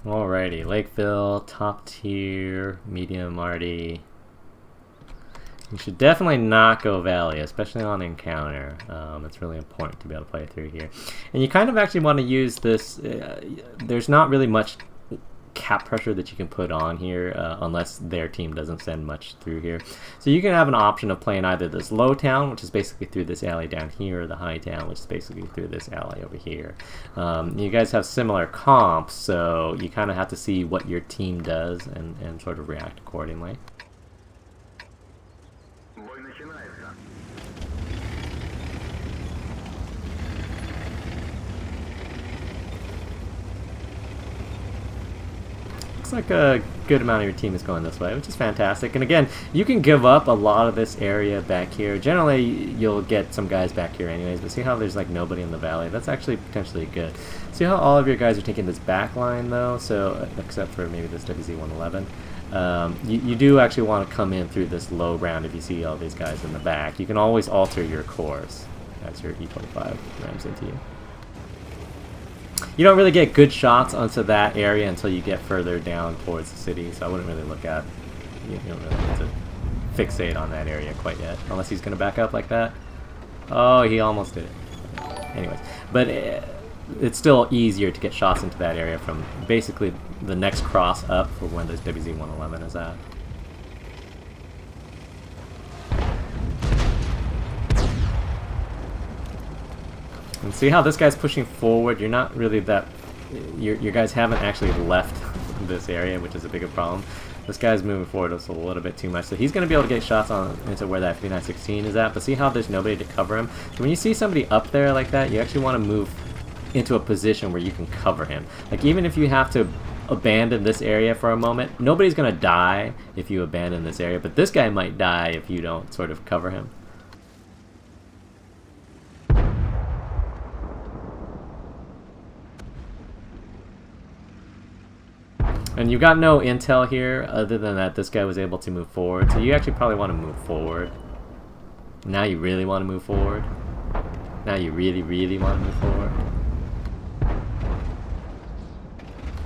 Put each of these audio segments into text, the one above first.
Alrighty, Lakeville, top tier, medium arty. You should definitely not go Valley, especially on encounter. It's really important to be able to play through here. And you kind of actually want to use this. There's not really much cap pressure that you can put on here unless their team doesn't send much through here. So you can have an option of playing either this low town, which is basically through this alley down here, or the high town, which is basically through this alley over here. You guys have similar comps, so you kind of have to see what your team does and sort of react accordingly. Looks like a good amount of your team is going this way, which is fantastic. And again, you can give up a lot of this area back here. Generally, you'll get some guys back here anyways, but see how there's like nobody in the valley? That's actually potentially good. See how all of your guys are taking this back line though, so except for maybe this WZ-111. You do actually want to come in through this low ground if you see all these guys in the back. You can always alter your course as your E-25 rams into you. You don't really get good shots onto that area until you get further down towards the city, so I wouldn't really look at, you don't really need to fixate on that area quite yet, unless he's going to back up like that. Oh, he almost did it. Anyways, but it's still easier to get shots into that area from basically the next cross up for when this WZ-111 is at. And see how this guy's pushing forward? You're not really that... Your guys haven't actually left this area, which is a bigger problem. This guy's moving forward just a little bit too much. So he's going to be able to get shots on into where that 5916 is at. But see how there's nobody to cover him? So when you see somebody up there like that, you actually want to move into a position where you can cover him. Like even if you have to abandon this area for a moment, nobody's going to die if you abandon this area. But this guy might die if you don't sort of cover him. And you've got no intel here, other than that this guy was able to move forward. So you actually probably want to move forward. Now you really want to move forward. Now you really, really want to move forward.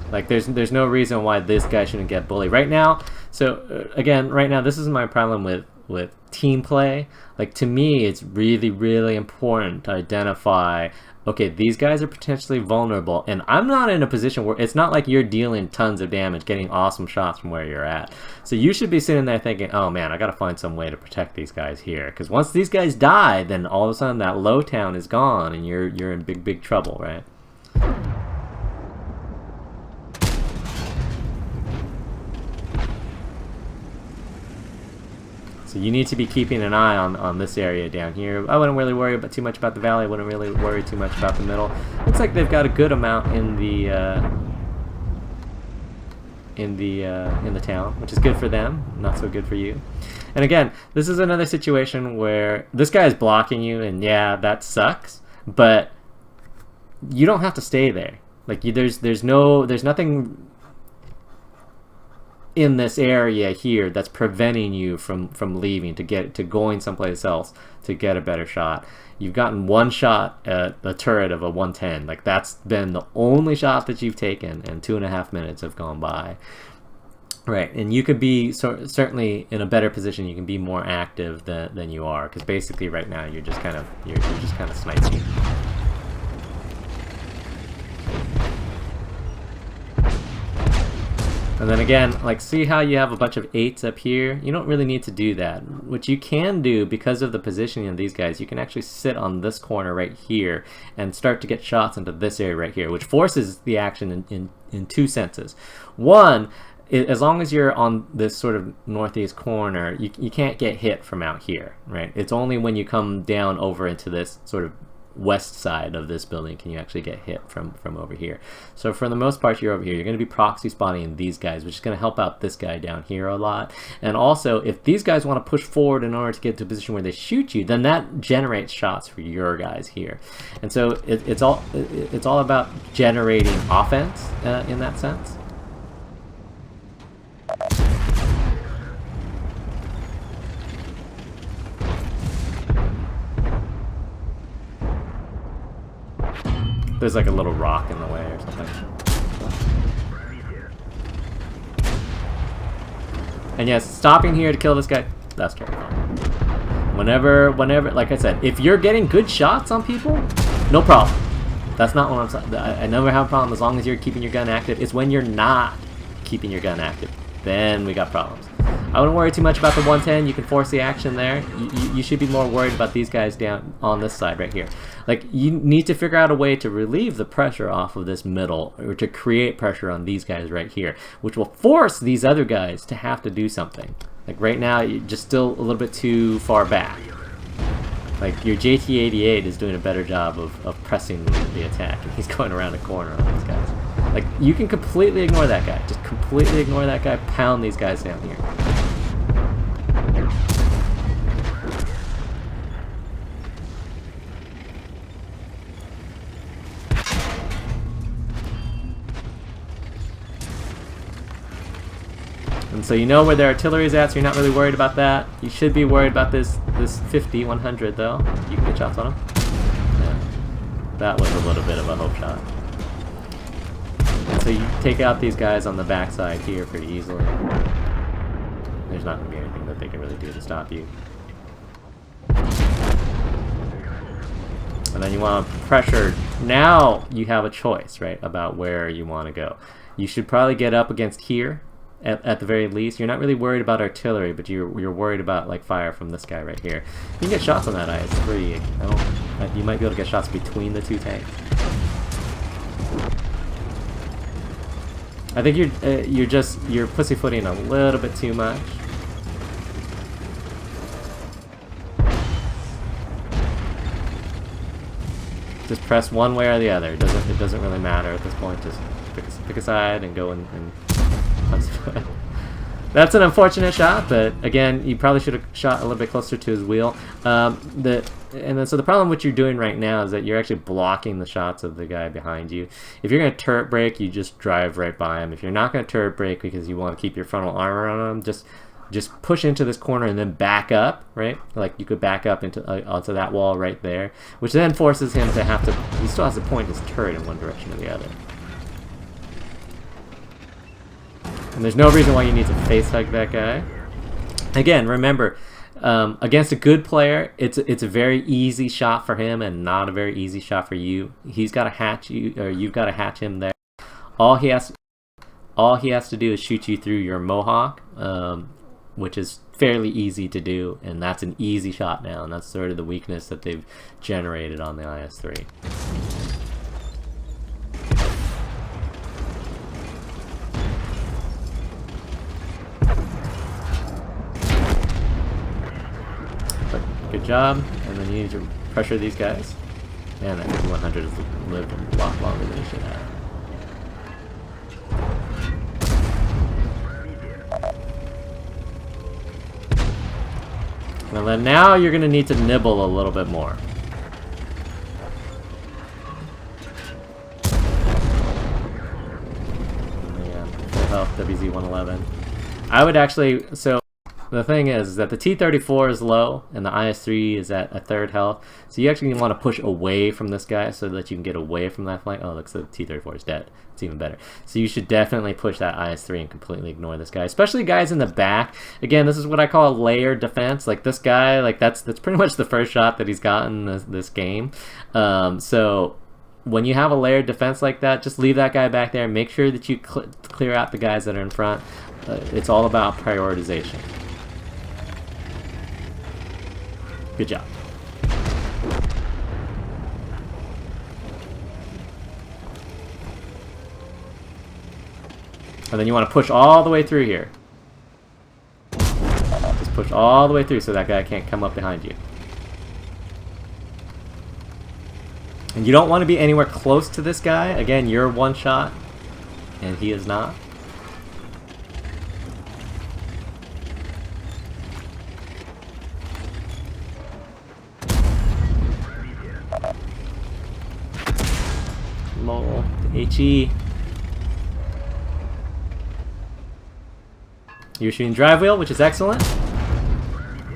Like there's no reason why this guy shouldn't get bullied. Right now, so again, right now this is my problem with team play. Like to me, it's really, really important to identify, okay, these guys are potentially vulnerable, and I'm not in a position where it's not like you're dealing tons of damage, getting awesome shots from where you're at. So you should be sitting there thinking, oh man, I gotta find some way to protect these guys here, because once these guys die, then all of a sudden that low town is gone, and you're in big, big trouble, right? So you need to be keeping an eye on this area down here. I wouldn't really worry too much about the valley. I wouldn't really worry too much about the middle. Looks like they've got a good amount in the town, which is good for them, not so good for you. And again, this is another situation where this guy is blocking you, and yeah, that sucks. But you don't have to stay there. Like there's nothing in this area here that's preventing you from leaving to going someplace else to get a better shot. You've gotten one shot at a turret of a 110. Like that's been the only shot that you've taken, and 2.5 minutes have gone by. Right, and you could be certainly in a better position. You can be more active than you are, because basically right now you're just kind of sniping. And then again, like see how you have a bunch of 8s up here? You don't really need to do that. What you can do, because of the positioning of these guys, you can actually sit on this corner right here and start to get shots into this area right here, which forces the action in two senses. One, as long as you're on this sort of northeast corner, you can't get hit from out here, right? It's only when you come down over into this sort of west side of this building can you actually get hit from over here. So for the most part, you're over here. You're going to be proxy spotting these guys, which is going to help out this guy down here a lot. And also, if these guys want to push forward in order to get to a position where they shoot you, then that generates shots for your guys here. And so it's all about generating offense in that sense. There's like a little rock in the way or something. And yes, stopping here to kill this guy, that's terrifying. Whenever, like I said, if you're getting good shots on people, no problem. That's not what I'm saying. I never have a problem as long as you're keeping your gun active. It's when you're not keeping your gun active, then we got problems. I wouldn't worry too much about the 110. You can force the action there. You should be more worried about these guys down on this side right here. Like, you need to figure out a way to relieve the pressure off of this middle, or to create pressure on these guys right here, which will force these other guys to have to do something. Like right now, you're just still a little bit too far back. Like, your JT-88 is doing a better job of pressing the attack, and he's going around a corner on these guys. Like, you can completely ignore that guy. Just completely ignore that guy, pound these guys down here. And so you know where their artillery is at, so you're not really worried about that. You should be worried about this 50, 100 though. You can get shots on him. Yeah. That was a little bit of a hope shot. And so you take out these guys on the backside here pretty easily. There's not going to be anything that they can really do to stop you. And then you want to pressure. Now you have a choice, right, about where you want to go. You should probably get up against here. At the very least, you're not really worried about artillery, but you're worried about like fire from this guy right here. You can get shots on that IS-3. You might be able to get shots between the two tanks. I think you're pussyfooting a little bit too much. Just press one way or the other. It doesn't really matter at this point. Just pick a side and go and that's an unfortunate shot, but again, you probably should have shot a little bit closer to his wheel. So the problem what you're doing right now is that you're actually blocking the shots of the guy behind you. If you're going to turret brake, you just drive right by him. If you're not going to turret brake because you want to keep your frontal armor on him, just push into this corner and then back up, right? Like you could back up into onto that wall right there, which then forces him to have to. He still has to point his turret in one direction or the other. And there's no reason why you need to face hug that guy. Again, remember, against a good player, it's a very easy shot for him and not a very easy shot for you. He's got to hatch you, or you've got to hatch him there. All he has to do is shoot you through your Mohawk, which is fairly easy to do, and that's an easy shot now, and that's sort of the weakness that they've generated on the IS-3. Good job, and then you need to pressure these guys. Man, that 100 has lived a lot longer than it should have. And then now you're going to need to nibble a little bit more. Man, full health WZ-111. I would actually, so the thing is that the T-34 is low and the IS-3 is at a third health. So you actually want to push away from this guy so that you can get away from that flank. Oh, looks like the T-34 is dead. It's even better. So you should definitely push that IS-3 and completely ignore this guy, especially guys in the back. Again, this is what I call a layered defense. Like this guy, like that's pretty much the first shot that he's gotten this game. So when you have a layered defense like that, just leave that guy back there. Make sure that you clear out the guys that are in front. It's all about prioritization. Good job. And then you want to push all the way through here. Just push all the way through so that guy can't come up behind you. And you don't want to be anywhere close to this guy. Again, you're one shot, and he is not. Lol, HE. You're shooting drive wheel, which is excellent.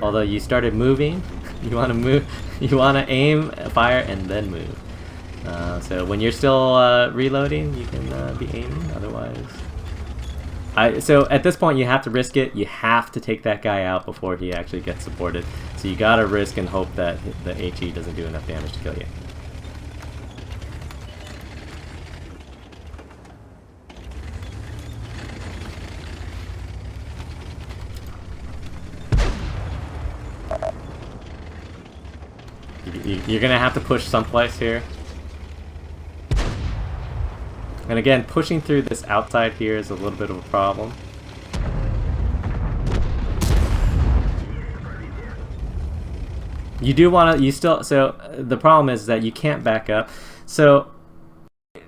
Although you started moving, you want to move. You want to aim, fire, and then move. So when you're still reloading, you can be aiming. Otherwise, So at this point, you have to risk it. You have to take that guy out before he actually gets supported. So you gotta risk and hope that the HE doesn't do enough damage to kill you. You're gonna have to push someplace here. And again, pushing through this outside here is a little bit of a problem. You do want to, so the problem is that you can't back up. So,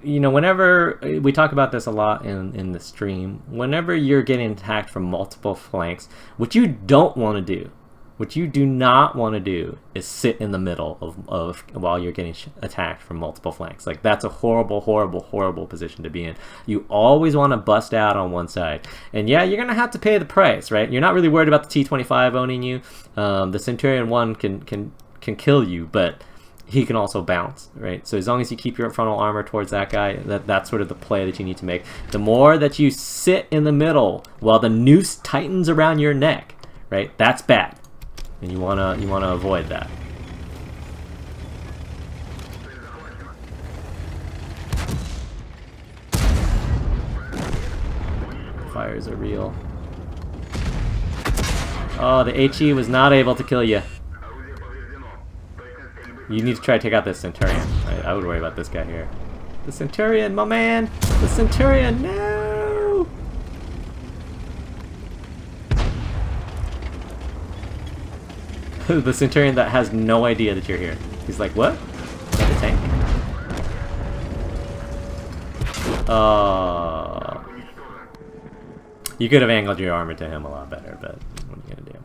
you know, whenever, we talk about this a lot in the stream, whenever you're getting attacked from multiple flanks, what you don't want to do, what you do not want to do is sit in the middle of while you're getting attacked from multiple flanks. Like, that's a horrible, horrible, horrible position to be in. You always want to bust out on one side. And yeah, you're going to have to pay the price, right? You're not really worried about the T-25 owning you. The Centurion 1 can kill you, but he can also bounce, right? So as long as you keep your frontal armor towards that guy, that's sort of the play that you need to make. The more that you sit in the middle while the noose tightens around your neck, right? That's bad. And you wanna avoid that. Fires are real. Oh, the HE was not able to kill you. You need to try to take out this Centurion. I would worry about this guy here. The Centurion, my man! The Centurion, no! The Centurion that has no idea that you're here. He's like, what? Is that a tank? Oh. You could have angled your armor to him a lot better, but what are you gonna do?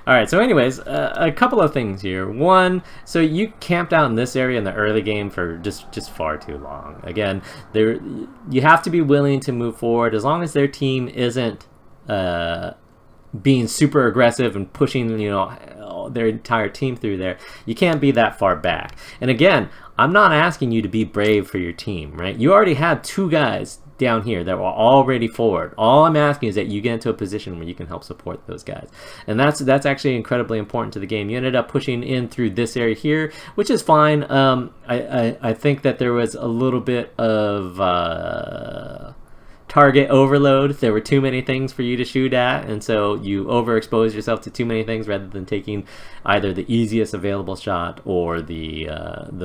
Alright, so anyways, a couple of things here. One, so you camped out in this area in the early game for just far too long. Again, you have to be willing to move forward as long as their team isn't being super aggressive and pushing, you know, their entire team through there. You can't be that far back. And again, I'm not asking you to be brave for your team, right? You already had two guys down here that were already forward. All I'm asking is that you get into a position where you can help support those guys. And that's actually incredibly important to the game. You ended up pushing in through this area here, which is fine. I think that there was a little bit of target overload. There were too many things for you to shoot at, and so you overexposed yourself to too many things rather than taking either the easiest available shot or the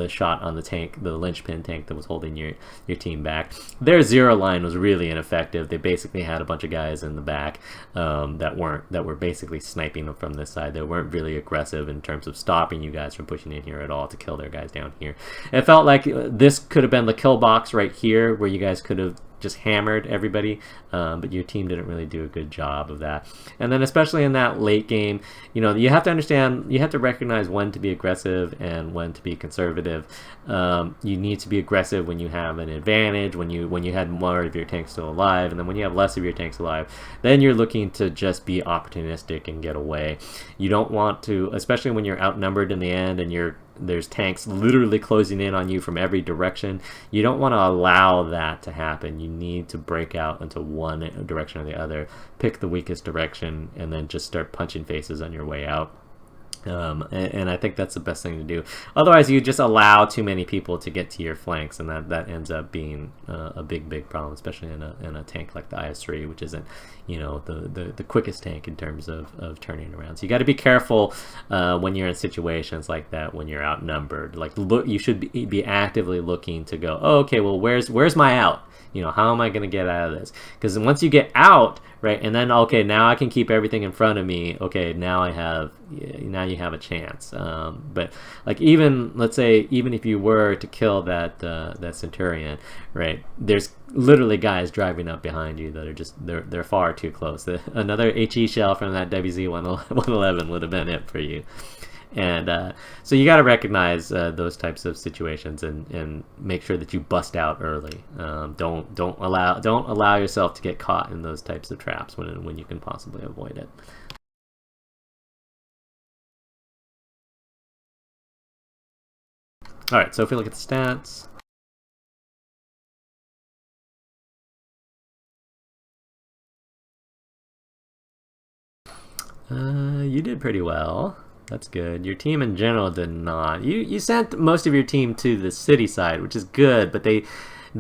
shot on the tank, the linchpin tank that was holding your team back. Their zero line was really ineffective. They basically had a bunch of guys in the back that were basically sniping them from this side. They weren't really aggressive in terms of stopping you guys from pushing in here at all to kill their guys down here. It felt like this could have been the kill box right here where you guys could have just hammered everybody, but your team didn't really do a good job of that. And then especially in that late game, you know, you have to understand, you have to recognize when to be aggressive and when to be conservative. You need to be aggressive when you have an advantage, when you had more of your tanks still alive, and then when you have less of your tanks alive, then you're looking to just be opportunistic and get away. You don't want to, especially when you're outnumbered in the end and there's tanks literally closing in on you from every direction. You don't want to allow that to happen. You need to break out into one direction or the other, pick the weakest direction, and then just start punching faces on your way out. And I think that's the best thing to do. Otherwise, you just allow too many people to get to your flanks, and that ends up being a big problem, especially in a tank like the IS-3, which isn't, you know, the quickest tank in terms of turning around. So you got to be careful when you're in situations like that, when you're outnumbered. Like, look, you should be actively looking to go, oh, okay, well, where's my out? You know, how am I going to get out of this? Because once you get out, right, and then, okay, now I can keep everything in front of me. Okay, now you have a chance. But like, even, let's say, even if you were to kill that Centurion, right, there's literally guys driving up behind you that are just, they're far too close. Another HE shell from that WZ-111 would have been it for you. And so you got to recognize those types of situations and make sure that you bust out early. Don't allow yourself to get caught in those types of traps when you can possibly avoid it. All right, so if we look at the stats. You did pretty well. That's good. Your team in general did not. You sent most of your team to the city side, which is good, but they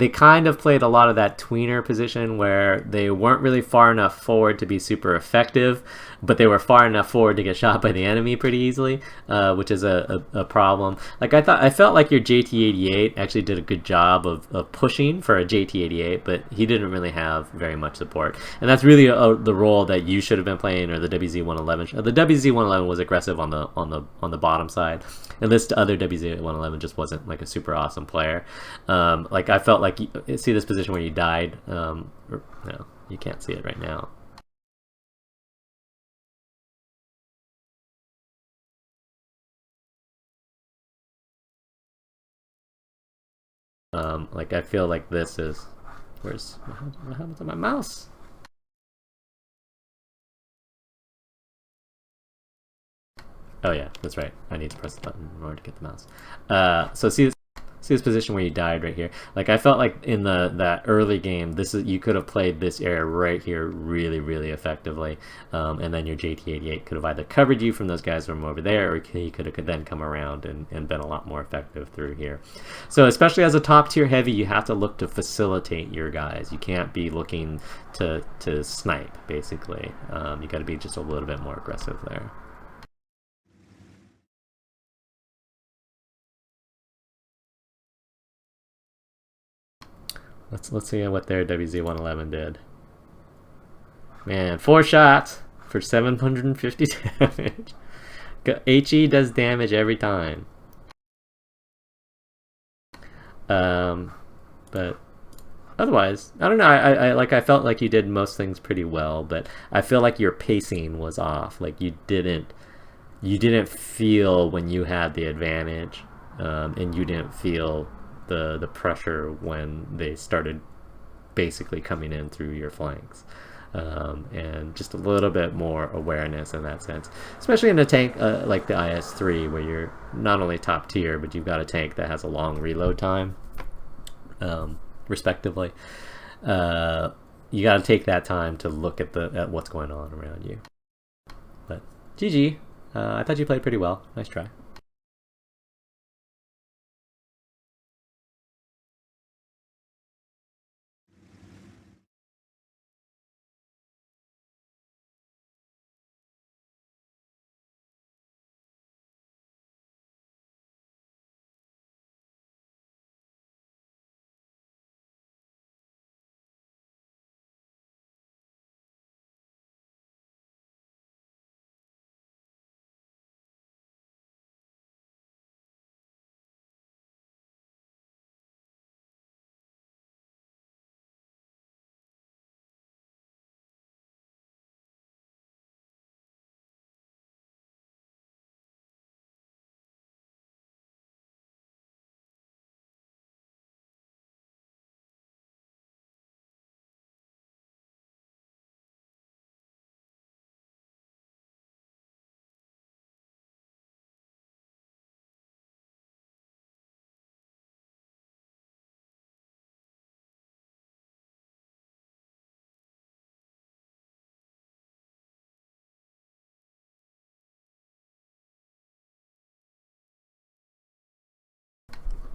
kind of played a lot of that tweener position where they weren't really far enough forward to be super effective, but they were far enough forward to get shot by the enemy pretty easily, which is a problem. Like I felt like your JT88 actually did a good job of pushing for a JT88, but he didn't really have very much support, and that's really the role that you should have been playing, or the WZ111. The WZ111 was aggressive on the bottom side, and this other WZ111 just wasn't like a super awesome player. Like I felt like see this position where you died. No, you can't see it right now. Like I feel like this is what happened to my mouse? Oh yeah, that's right. I need to press the button in order to get the mouse. So see this position where you died right here. Like I felt like in that early game, you could have played this area right here really effectively, and then your JT88 could have either covered you from those guys from over there, or he could then come around and been a lot more effective through here. So especially as a top tier heavy, you have to look to facilitate your guys. You can't be looking to snipe basically. You got to be just a little bit more aggressive there. Let's see what their WZ111 did. Man, 4 shots for 750 damage. HE does damage every time. But otherwise, I don't know. I felt like you did most things pretty well, but I feel like your pacing was off. Like you didn't feel when you had the advantage, and you didn't feel the pressure when they started basically coming in through your flanks, and just a little bit more awareness in that sense, especially in a tank like the IS-3, where you're not only top tier, but you've got a tank that has a long reload time, respectively. You got to take that time to look at what's going on around you. But GG, I thought you played pretty well. Nice try.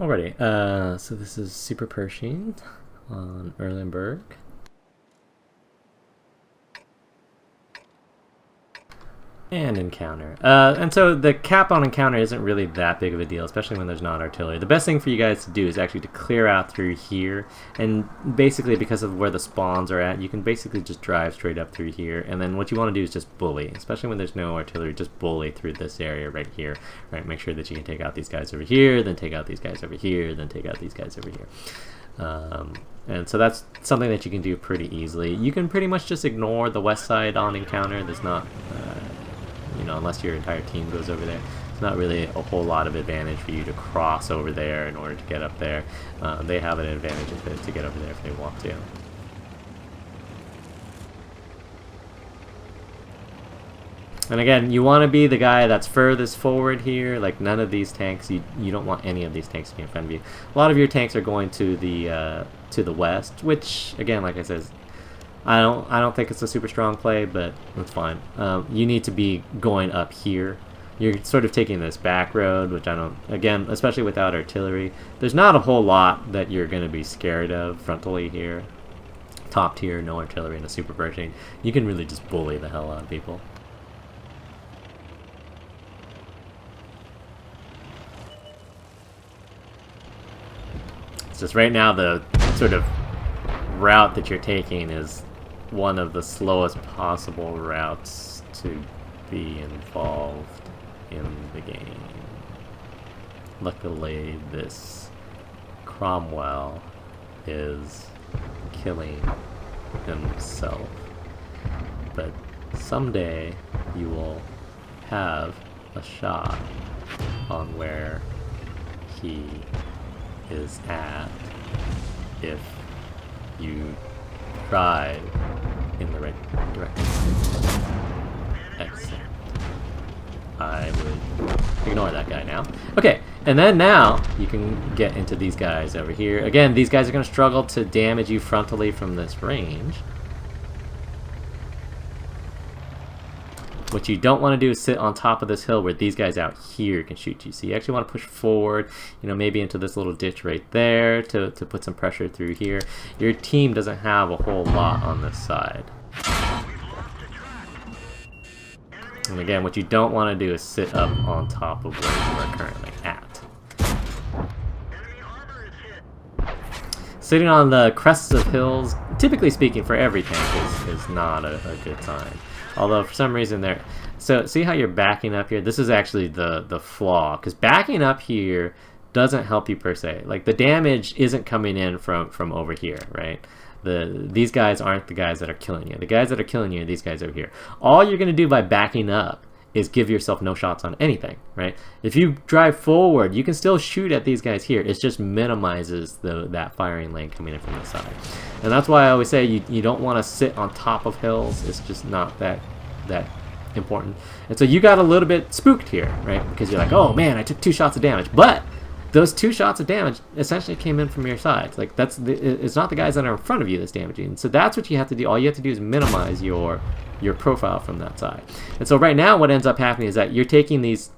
Alrighty, so this is Super Pershing on Erlenberg. And encounter. And so the cap on encounter isn't really that big of a deal, especially when there's not artillery. The best thing for you guys to do is actually to clear out through here, and basically because of where the spawns are at, you can basically just drive straight up through here, and then what you want to do is just bully, especially when there's no artillery, just bully through this area right here, right? Make sure that you can take out these guys over here, then take out these guys over here, then take out these guys over here. And so that's something that you can do pretty easily. You can pretty much just ignore the west side on encounter. There's not unless your entire team goes over there, it's not really a whole lot of advantage for you to cross over there in order to get up there. They have an advantage to get over there if they want to. And again, you want to be the guy that's furthest forward here. Like none of these tanks, you don't want any of these tanks to be in front of you. A lot of your tanks are going to the west, which again, like I said, I don't think it's a super strong play, but that's fine. You need to be going up here. You're sort of taking this back road, which I don't, again, especially without artillery, there's not a whole lot that you're going to be scared of frontally here. Top tier, no artillery, and a super Pershing. You can really just bully the hell out of people. It's just right now the sort of route that you're taking is one of the slowest possible routes to be involved in the game. Luckily, this Cromwell is killing himself, but someday you will have a shot on where he is at if you drive in the right direction. Excellent. I would ignore that guy now. Okay, and then now you can get into these guys over here. Again, these guys are going to struggle to damage you frontally from this range. What you don't want to do is sit on top of this hill where these guys out here can shoot you. So you actually want to push forward, you know, maybe into this little ditch right there to put some pressure through here. Your team doesn't have a whole lot on this side. And again, what you don't want to do is sit up on top of where you are currently at. Sitting on the crests of hills, typically speaking, for every tank is not a good sign. Although for some reason there, so see how you're backing up here? This is actually the flaw, because backing up here doesn't help you per se. Like the damage isn't coming in from over here, right? These guys aren't the guys that are killing you. The guys that are killing you are these guys over here. All you're going to do by backing up is give yourself no shots on anything, right? If you drive forward, you can still shoot at these guys here. It just minimizes that firing lane coming in from the side. And that's why I always say you don't want to sit on top of hills. It's just not that important. And so you got a little bit spooked here, right? Because you're like, oh man, I took 2 shots of damage. But those 2 shots of damage essentially came in from your side. Like it's not the guys that are in front of you that's damaging. And so that's what you have to do. All you have to do is minimize your profile from that side. And so right now what ends up happening is that you're taking these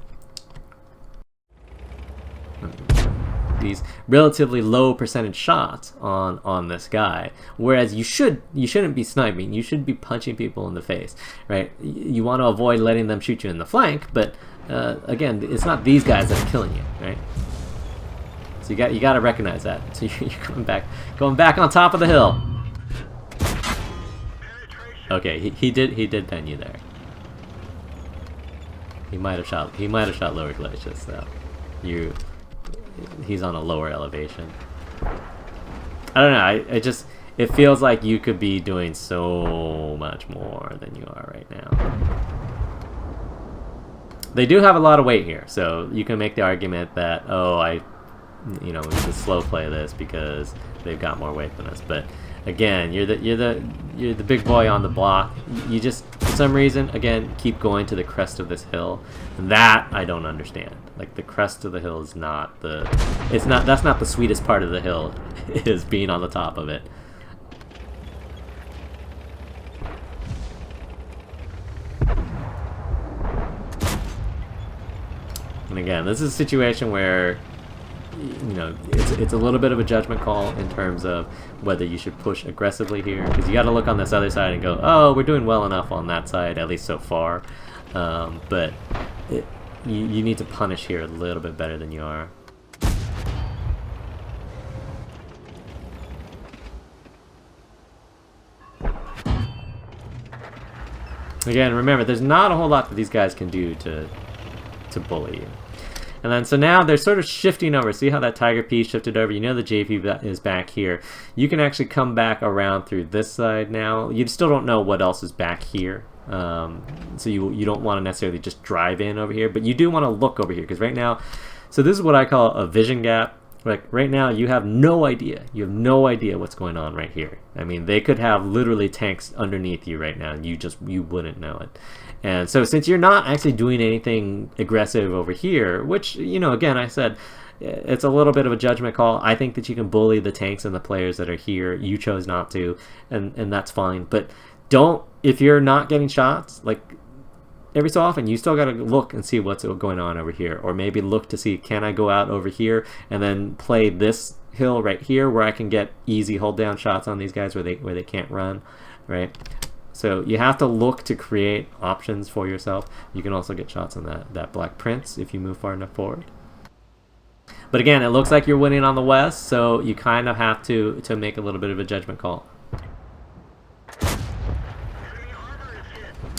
relatively low percentage shots on this guy, whereas you shouldn't be sniping. You should be punching people in the face, right? You want to avoid letting them shoot you in the flank, but again, it's not these guys that are killing you, right? So you got to recognize that. So you're going back on top of the hill. Okay, he did pen you there. He might have shot lower glaciers though. He's on a lower elevation. I don't know. It feels like you could be doing so much more than you are right now. They do have a lot of weight here, so you can make the argument that we should slow play this because they've got more weight than us. But again, you're the big boy on the block. You just, for some reason, again, keep going to the crest of this hill. And that I don't understand. Like the crest of the hill is that's not the sweetest part of the hill, is being on the top of it. And again, this is a situation where it's a little bit of a judgment call in terms of whether you should push aggressively here, because you got to look on this other side and go, oh, we're doing well enough on that side, at least so far. But you need to punish here a little bit better than you are. Again, remember, there's not a whole lot that these guys can do to bully you. And then, so now they're sort of shifting over. See how that Tiger P shifted over? You know the JP is back here. You can actually come back around through this side now. You still don't know what else is back here. So you don't want to necessarily just drive in over here, but you do want to look over here, because right now, so this is what I call a vision gap. Like right now, you have no idea. You have no idea what's going on right here. I mean, they could have literally tanks underneath you right now, and you wouldn't know it. And so since you're not actually doing anything aggressive over here, which, again, I said, it's a little bit of a judgment call. I think that you can bully the tanks and the players that are here. You chose not to, and that's fine. But don't, if you're not getting shots, like every so often, you still got to look and see what's going on over here, or maybe look to see, can I go out over here and then play this hill right here where I can get easy hold down shots on these guys where they can't run, right? So you have to look to create options for yourself. You can also get shots on that Black Prince if you move far enough forward. But again, it looks like you're winning on the west, so you kind of have to make a little bit of a judgment call.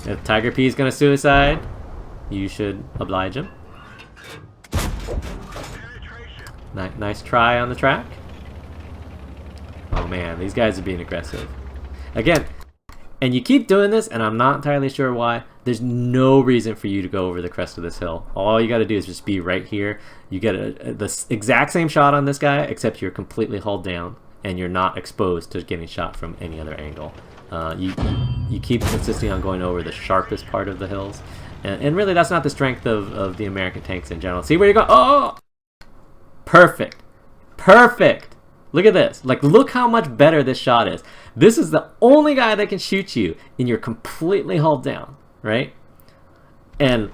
If Tiger P is going to suicide, you should oblige him. Nice try on the track. Oh man, these guys are being aggressive. Again, and you keep doing this, and I'm not entirely sure why. There's no reason for you to go over the crest of this hill. All you got to do is just be right here. You get the exact same shot on this guy, except you're completely hulled down, and you're not exposed to getting shot from any other angle. You keep insisting on going over the sharpest part of the hills, and really that's not the strength of the American tanks in general. See where you're going? Oh! Perfect. Perfect. Look at this. Like, look how much better this shot is. This is the only guy that can shoot you, and you're completely hulled down, right? And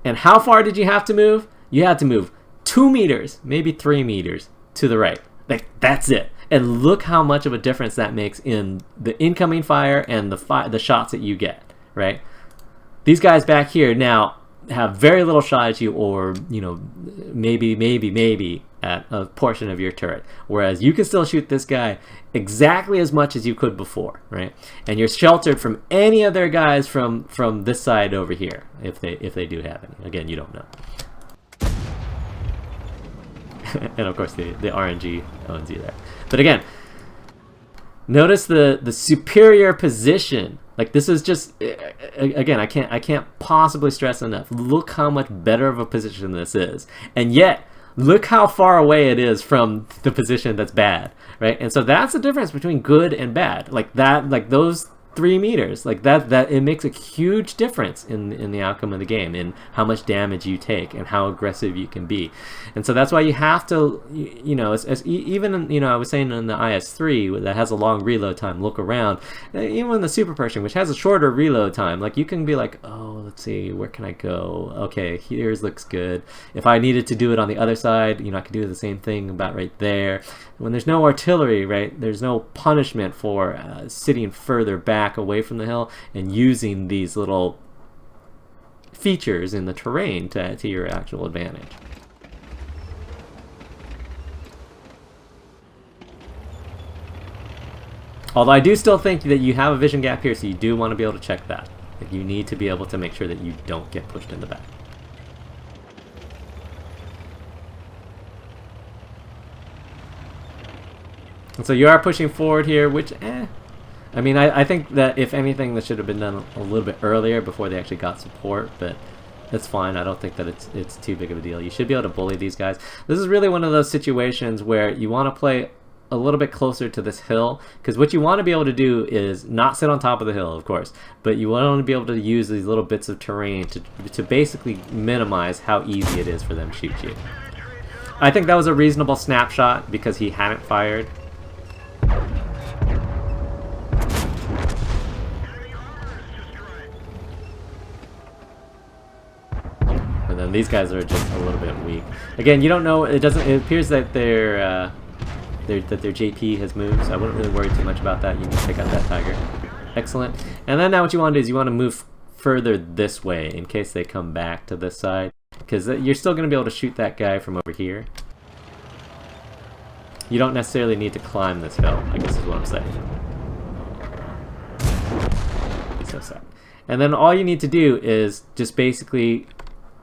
how far did you have to move? You had to move 2 meters, maybe 3 meters to the right. Like, that's it. And look how much of a difference that makes in the incoming fire and the shots that you get, right? These guys back here now have very little shot at you, or, you know, maybe at a portion of your turret, whereas you can still shoot this guy exactly as much as you could before, right? And you're sheltered from any other guys from this side over here, if they do have any. Again, you don't know. And of course the RNG owns you there. But again, notice the superior position. Like, this is just, again, I can't possibly stress enough. Look how much better of a position this is, and yet look how far away it is from the position that's bad, right? And so that's the difference between good and bad. Like that, like those 3 meters, like that it makes a huge difference in the outcome of the game, in how much damage you take and how aggressive you can be. And so that's why you have to, you know, even, you know, I was saying in the IS-3 that has a long reload time, look around. Even in the Super Pershing, which has a shorter reload time, like you can be like, oh, let's see, where can I go? Okay, here's looks good. If I needed to do it on the other side, you know, I could do the same thing about right there. When there's no artillery, right, there's no punishment for sitting further back away from the hill and using these little features in the terrain to your actual advantage. Although I do still think that you have a vision gap here, so you do want to be able to check that. Like, you need to be able to make sure that you don't get pushed in the back. And so you are pushing forward here, which, I mean, I think that if anything, this should have been done a little bit earlier before they actually got support, but that's fine. I don't think that it's too big of a deal. You should be able to bully these guys. This is really one of those situations where you want to play a little bit closer to this hill, because what you want to be able to do is not sit on top of the hill, of course, but you want to be able to use these little bits of terrain to basically minimize how easy it is for them to shoot you. I think that was a reasonable snapshot because he hadn't fired. And then these guys are just a little bit weak. Again, you don't know. It appears that their JP has moved, so I wouldn't really worry too much about that. You can pick up that Tiger. Excellent. And then now what you want to do is you want to move further this way in case they come back to this side, because you're still going to be able to shoot that guy from over here. You don't necessarily need to climb this hill, I guess is what I'm saying. He's so sad. And then all you need to do is just basically,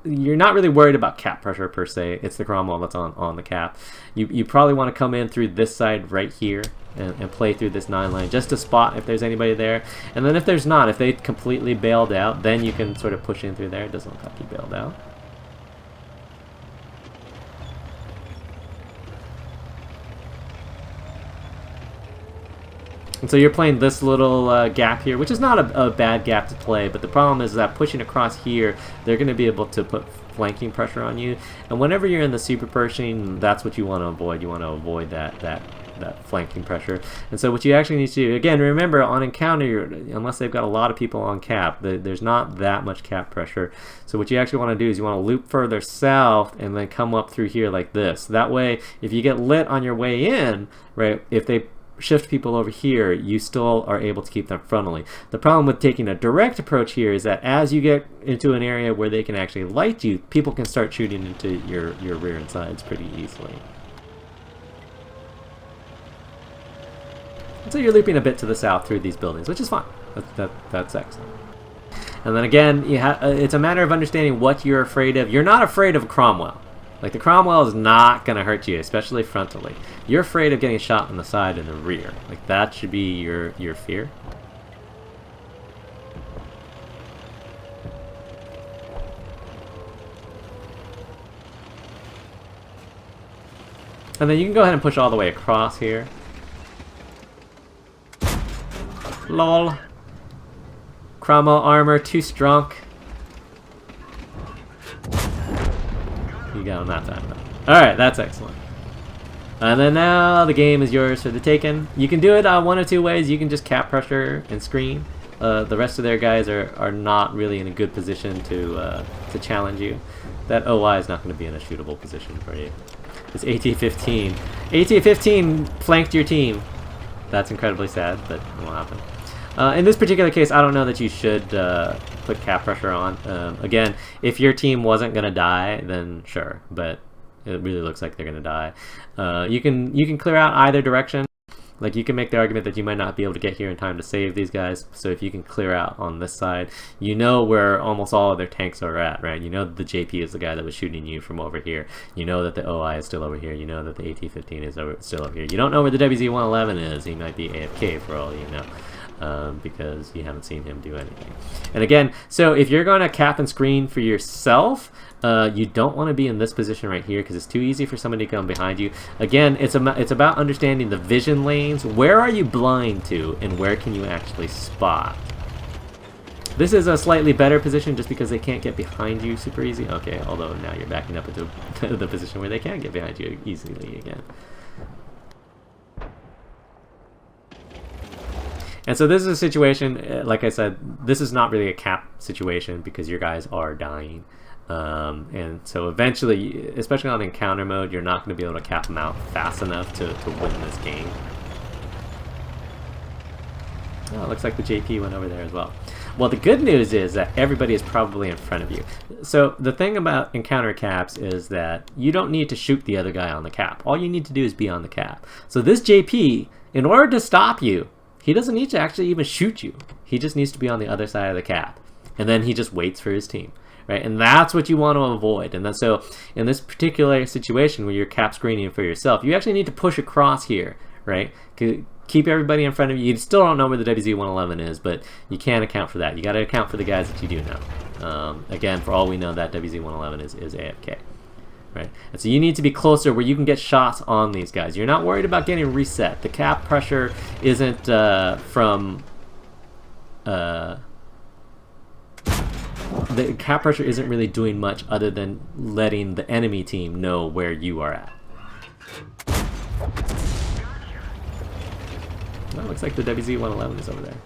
you're not really worried about cap pressure per se. It's the Cromwell that's on the cap. You probably want to come in through this side right here and play through this 9 lane just to spot if there's anybody there. And then if there's not, if they completely bailed out, then you can sort of push in through there. It doesn't look like he bailed out. And so you're playing this little gap here, which is not a bad gap to play, but the problem is that pushing across here, they're going to be able to put flanking pressure on you. And whenever you're in the super Pershing, that's what you want to avoid. You want to avoid that flanking pressure. And so what you actually need to do, again, remember on encounter, unless they've got a lot of people on cap, there's not that much cap pressure. So what you actually want to do is you want to loop further south and then come up through here like this. That way, if you get lit on your way in, right, if they shift people over here, you still are able to keep them frontally. The problem with taking a direct approach here is that as you get into an area where they can actually light you, people can start shooting into your rear and sides pretty easily. So you're looping a bit to the south through these buildings, which is fine. That's excellent. And then again, it's a matter of understanding what you're afraid of. You're not afraid of Cromwell. Like, the Cromwell is not going to hurt you, especially frontally. You're afraid of getting shot on the side and the rear. Like, that should be your fear. And then you can go ahead and push all the way across here. Lol. Cromwell armor, too strong. You got him that time, though. Alright, that's excellent. And then now the game is yours for the taking. You can do it one of two ways. You can just cap pressure and screen. The rest of their guys are not really in a good position to challenge you. That OI is not going to be in a shootable position for you. This AT-15. AT-15 flanked your team. That's incredibly sad, but it will happen. In this particular case, I don't know that you should put cap pressure on. Again, if your team wasn't going to die, then sure, but it really looks like they're going to die. You can clear out either direction. Like, you can make the argument that you might not be able to get here in time to save these guys, so if you can clear out on this side, you know where almost all of their tanks are at, right? You know that the JP is the guy that was shooting you from over here. You know that the OI is still over here. You know that the AT-15 is still over here. You don't know where the WZ-111 is. He might be AFK for all you know, because you haven't seen him do anything. And again, so if you're going to cap and screen for yourself, you don't want to be in this position right here because it's too easy for somebody to come behind you. Again, it's about understanding the vision lanes. Where are you blind to, and where can you actually spot? This is a slightly better position just because they can't get behind you super easy. Okay, although now you're backing up into the position where they can get behind you easily again. And so this is a situation, like I said, this is not really a cap situation because your guys are dying. And so eventually, especially on encounter mode, you're not going to be able to cap them out fast enough to win this game. Oh, it looks like the JP went over there as well. Well, the good news is that everybody is probably in front of you. So the thing about encounter caps is that you don't need to shoot the other guy on the cap. All you need to do is be on the cap. So this JP, in order to stop you, he doesn't need to actually even shoot you. He just needs to be on the other side of the cap. And then he just waits for his team. Right? And that's what you want to avoid. And then, so in this particular situation where you're cap screening for yourself, you actually need to push across here, right? Keep everybody in front of you. You still don't know where the WZ-111 is, but you can't account for that. You got to account for the guys that you do know. Again, for all we know, that WZ-111 is AFK. Right? And so you need to be closer where you can get shots on these guys. You're not worried about getting reset. The cap pressure isn't from... the cap pressure isn't really doing much other than letting the enemy team know where you are at. Well, it looks like the WZ-111 is over there.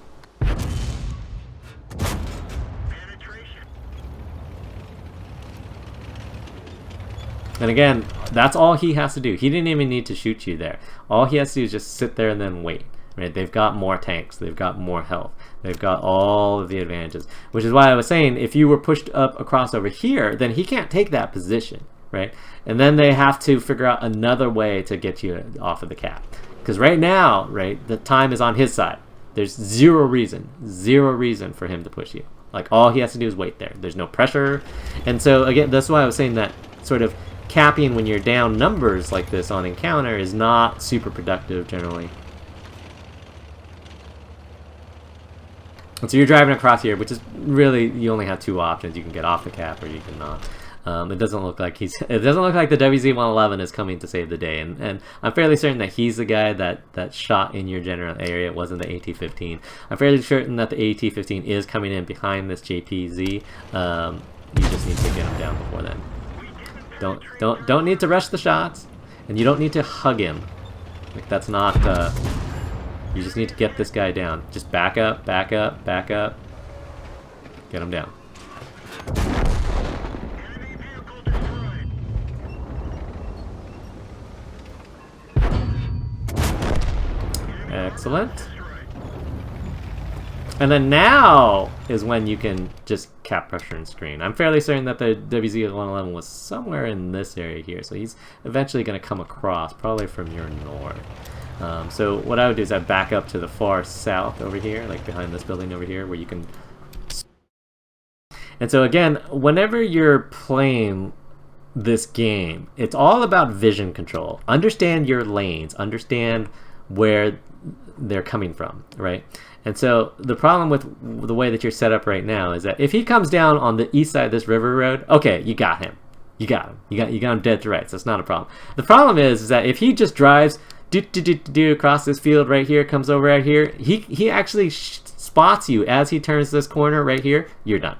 And again, that's all he has to do. He didn't even need to shoot you there. All he has to do is just sit there and then wait. Right? They've got more tanks. They've got more health. They've got all of the advantages. Which is why I was saying, if you were pushed up across over here, then he can't take that position. Right? And then they have to figure out another way to get you off of the cap. Because right now, right, the time is on his side. There's zero reason for him to push you. Like, all he has to do is wait there. There's no pressure. And so, again, that's why I was saying that sort of capping when you're down numbers like this on encounter is not super productive generally. And so you're driving across here, which is really, you only have two options. You can get off the cap or you cannot. It doesn't look like the WZ-111 is coming to save the day, and I'm fairly certain that he's the guy that shot in your general area. It wasn't the AT-15. I'm fairly certain that the AT-15 is coming in behind this JPZ. You just need to get him down before then. Don't need to rush the shots, and you don't need to hug him. Like, that's not, you just need to get this guy down. Just back up, back up, back up. Get him down. Excellent. And then now is when you can just cap pressure and screen. I'm fairly certain that the WZ-111 was somewhere in this area here, so he's eventually going to come across, probably from your north. So what I would do is I'd back up to the far south over here, like behind this building over here, where you can... And so again, whenever you're playing this game, it's all about vision control. Understand your lanes, understand where they're coming from, right? And so the problem with the way that you're set up right now is that if he comes down on the east side of this river road, okay, you got him. You got him. You got him dead to rights. That's not a problem. The problem is that if he just drives across this field right here, comes over right here, he actually spots you as he turns this corner right here, you're done.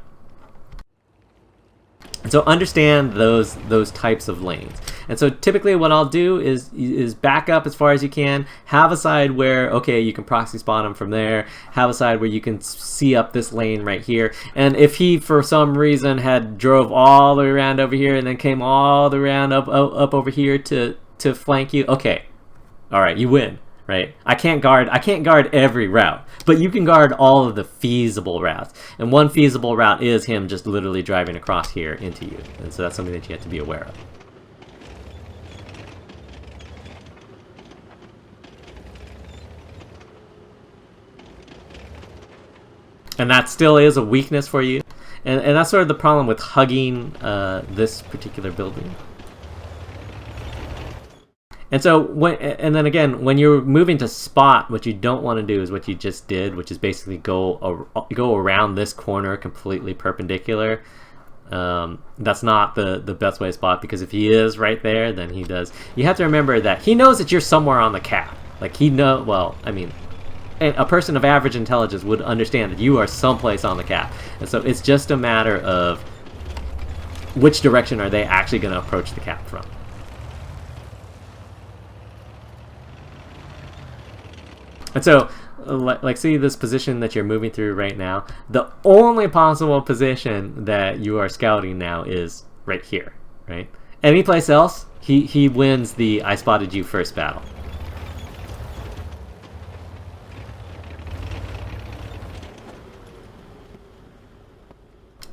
And so understand those types of lanes. And so typically what I'll do is back up as far as you can, have a side where, okay, you can proxy spot him from there, have a side where you can see up this lane right here. And if he, for some reason, had drove all the way around over here and then came all the way around up over here to flank you, okay, all right, you win. Right? I can't guard every route, but you can guard all of the feasible routes. And one feasible route is him just literally driving across here into you. And so that's something that you have to be aware of. And that still is a weakness for you. And that's sort of the problem with hugging this particular building. And so, and then again, when you're moving to spot, what you don't want to do is what you just did, which is basically go around this corner completely perpendicular. That's not the best way to spot, because if he is right there, then he does. You have to remember that he knows that you're somewhere on the cap. Like, well, I mean, a person of average intelligence would understand that you are someplace on the cap. And so it's just a matter of which direction are they actually going to approach the cap from. And so, like, see this position that you're moving through right now? The only possible position that you are scouting now is right here, right? Any place else, he wins the I spotted you first battle.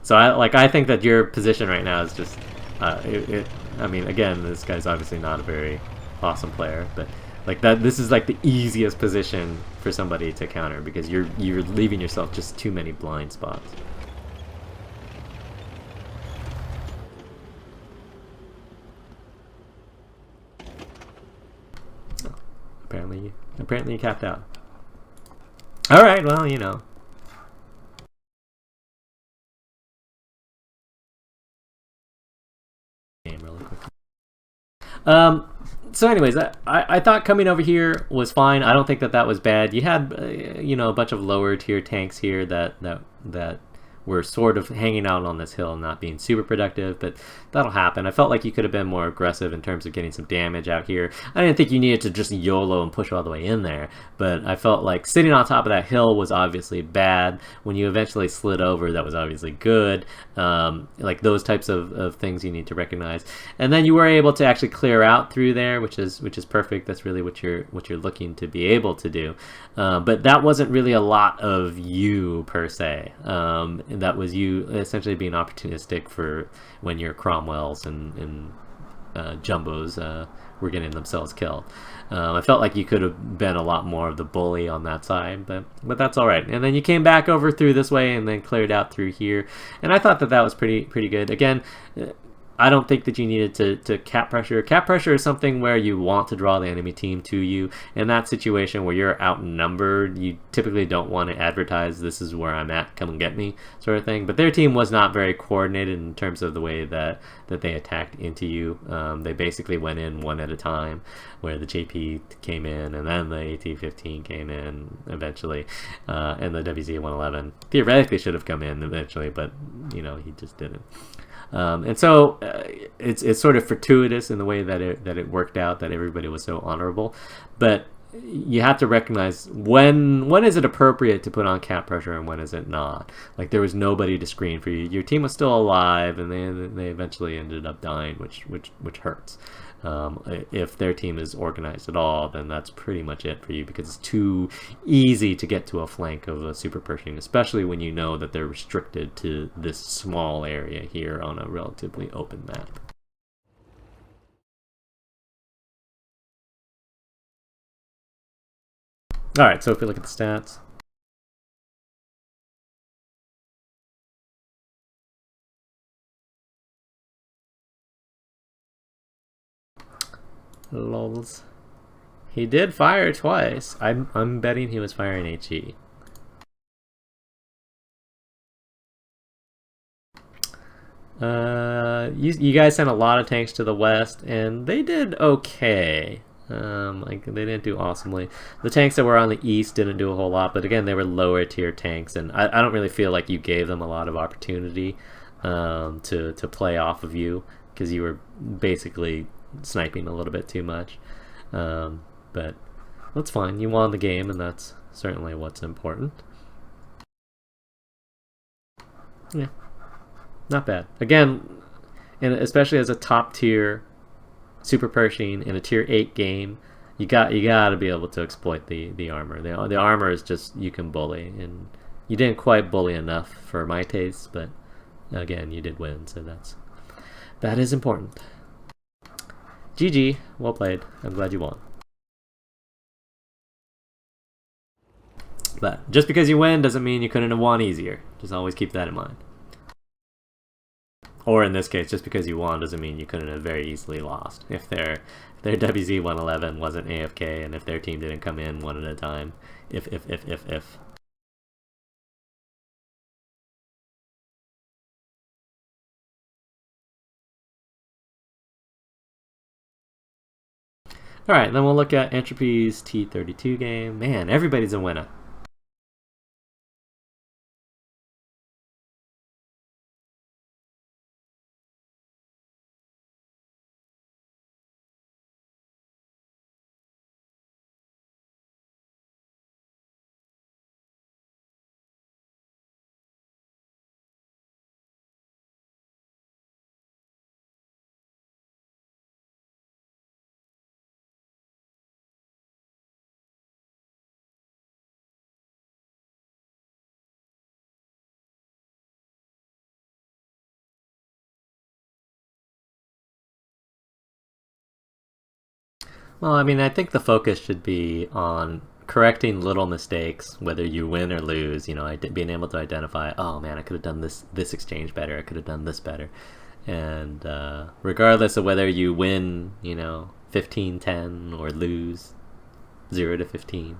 So I think that your position right now is just, I mean, again, this guy's obviously not a very awesome player, but like that, this is like the easiest position for somebody to counter, because you're leaving yourself just too many blind spots. Oh, apparently you capped out. All right, well, you know. Game really quick. So anyways, I thought coming over here was fine. I don't think that was bad. You had, you know, a bunch of lower tier tanks here that were sort of hanging out on this hill and not being super productive, but that'll happen. I felt like you could have been more aggressive in terms of getting some damage out here. I didn't think you needed to just YOLO and push all the way in there, but I felt like sitting on top of that hill was obviously bad. When you eventually slid over, that was obviously good. Like those types of things you need to recognize. And then you were able to actually clear out through there, which is perfect. That's really what you're looking to be able to do. But that wasn't really a lot of you per se. That was you essentially being opportunistic for when your Cromwells and Jumbos were getting themselves killed. I felt like you could have been a lot more of the bully on that side, but that's all right. And then you came back over through this way and then cleared out through here, and I thought that was pretty good. Again, I don't think that you needed to cap pressure. Cap pressure is something where you want to draw the enemy team to you. In that situation where you're outnumbered, you typically don't want to advertise, this is where I'm at, come and get me, sort of thing. But their team was not very coordinated in terms of the way that they attacked into you. They basically went in one at a time, where the JP came in, and then the AT-15 came in eventually, and the WZ-111 theoretically should have come in eventually, but, you know, he just didn't. And so it's sort of fortuitous in the way that it worked out, that everybody was so honorable. But you have to recognize when is it appropriate to put on cap pressure and when is it not. Like, there was nobody to screen for you. Your team was still alive, and they eventually ended up dying, which hurts. If their team is organized at all, then that's pretty much it for you, because it's too easy to get to a flank of a Super Pershing, especially when you know that they're restricted to this small area here on a relatively open map. Alright, so if we look at the stats, lols. He did fire twice. I'm betting he was firing HE. You guys sent a lot of tanks to the west, and they did okay. Like, they didn't do awesomely. The tanks that were on the east didn't do a whole lot, but again, they were lower tier tanks, and I don't really feel like you gave them a lot of opportunity to play off of you, because you were basically sniping a little bit too much. But that's fine. You won the game, and that's certainly what's important. Yeah, not bad. Again, and especially as a top tier Super Pershing in a tier 8 game, you got to be able to exploit the armor. The armor is just, you can bully, and you didn't quite bully enough for my taste, but again, you did win, so that is important. GG, well played. I'm glad you won. But just because you win doesn't mean you couldn't have won easier. Just always keep that in mind. Or in this case, just because you won doesn't mean you couldn't have very easily lost. If their WZ-111 wasn't AFK, and if their team didn't come in one at a time. If. Alright, then we'll look at Entropy's T32 game. Man, everybody's a winner. Well, I mean, I think the focus should be on correcting little mistakes, whether you win or lose. You know, being able to identify, oh man, I could have done this exchange better. I could have done this better. And regardless of whether you win, you know, 15-10 or lose 0-15, you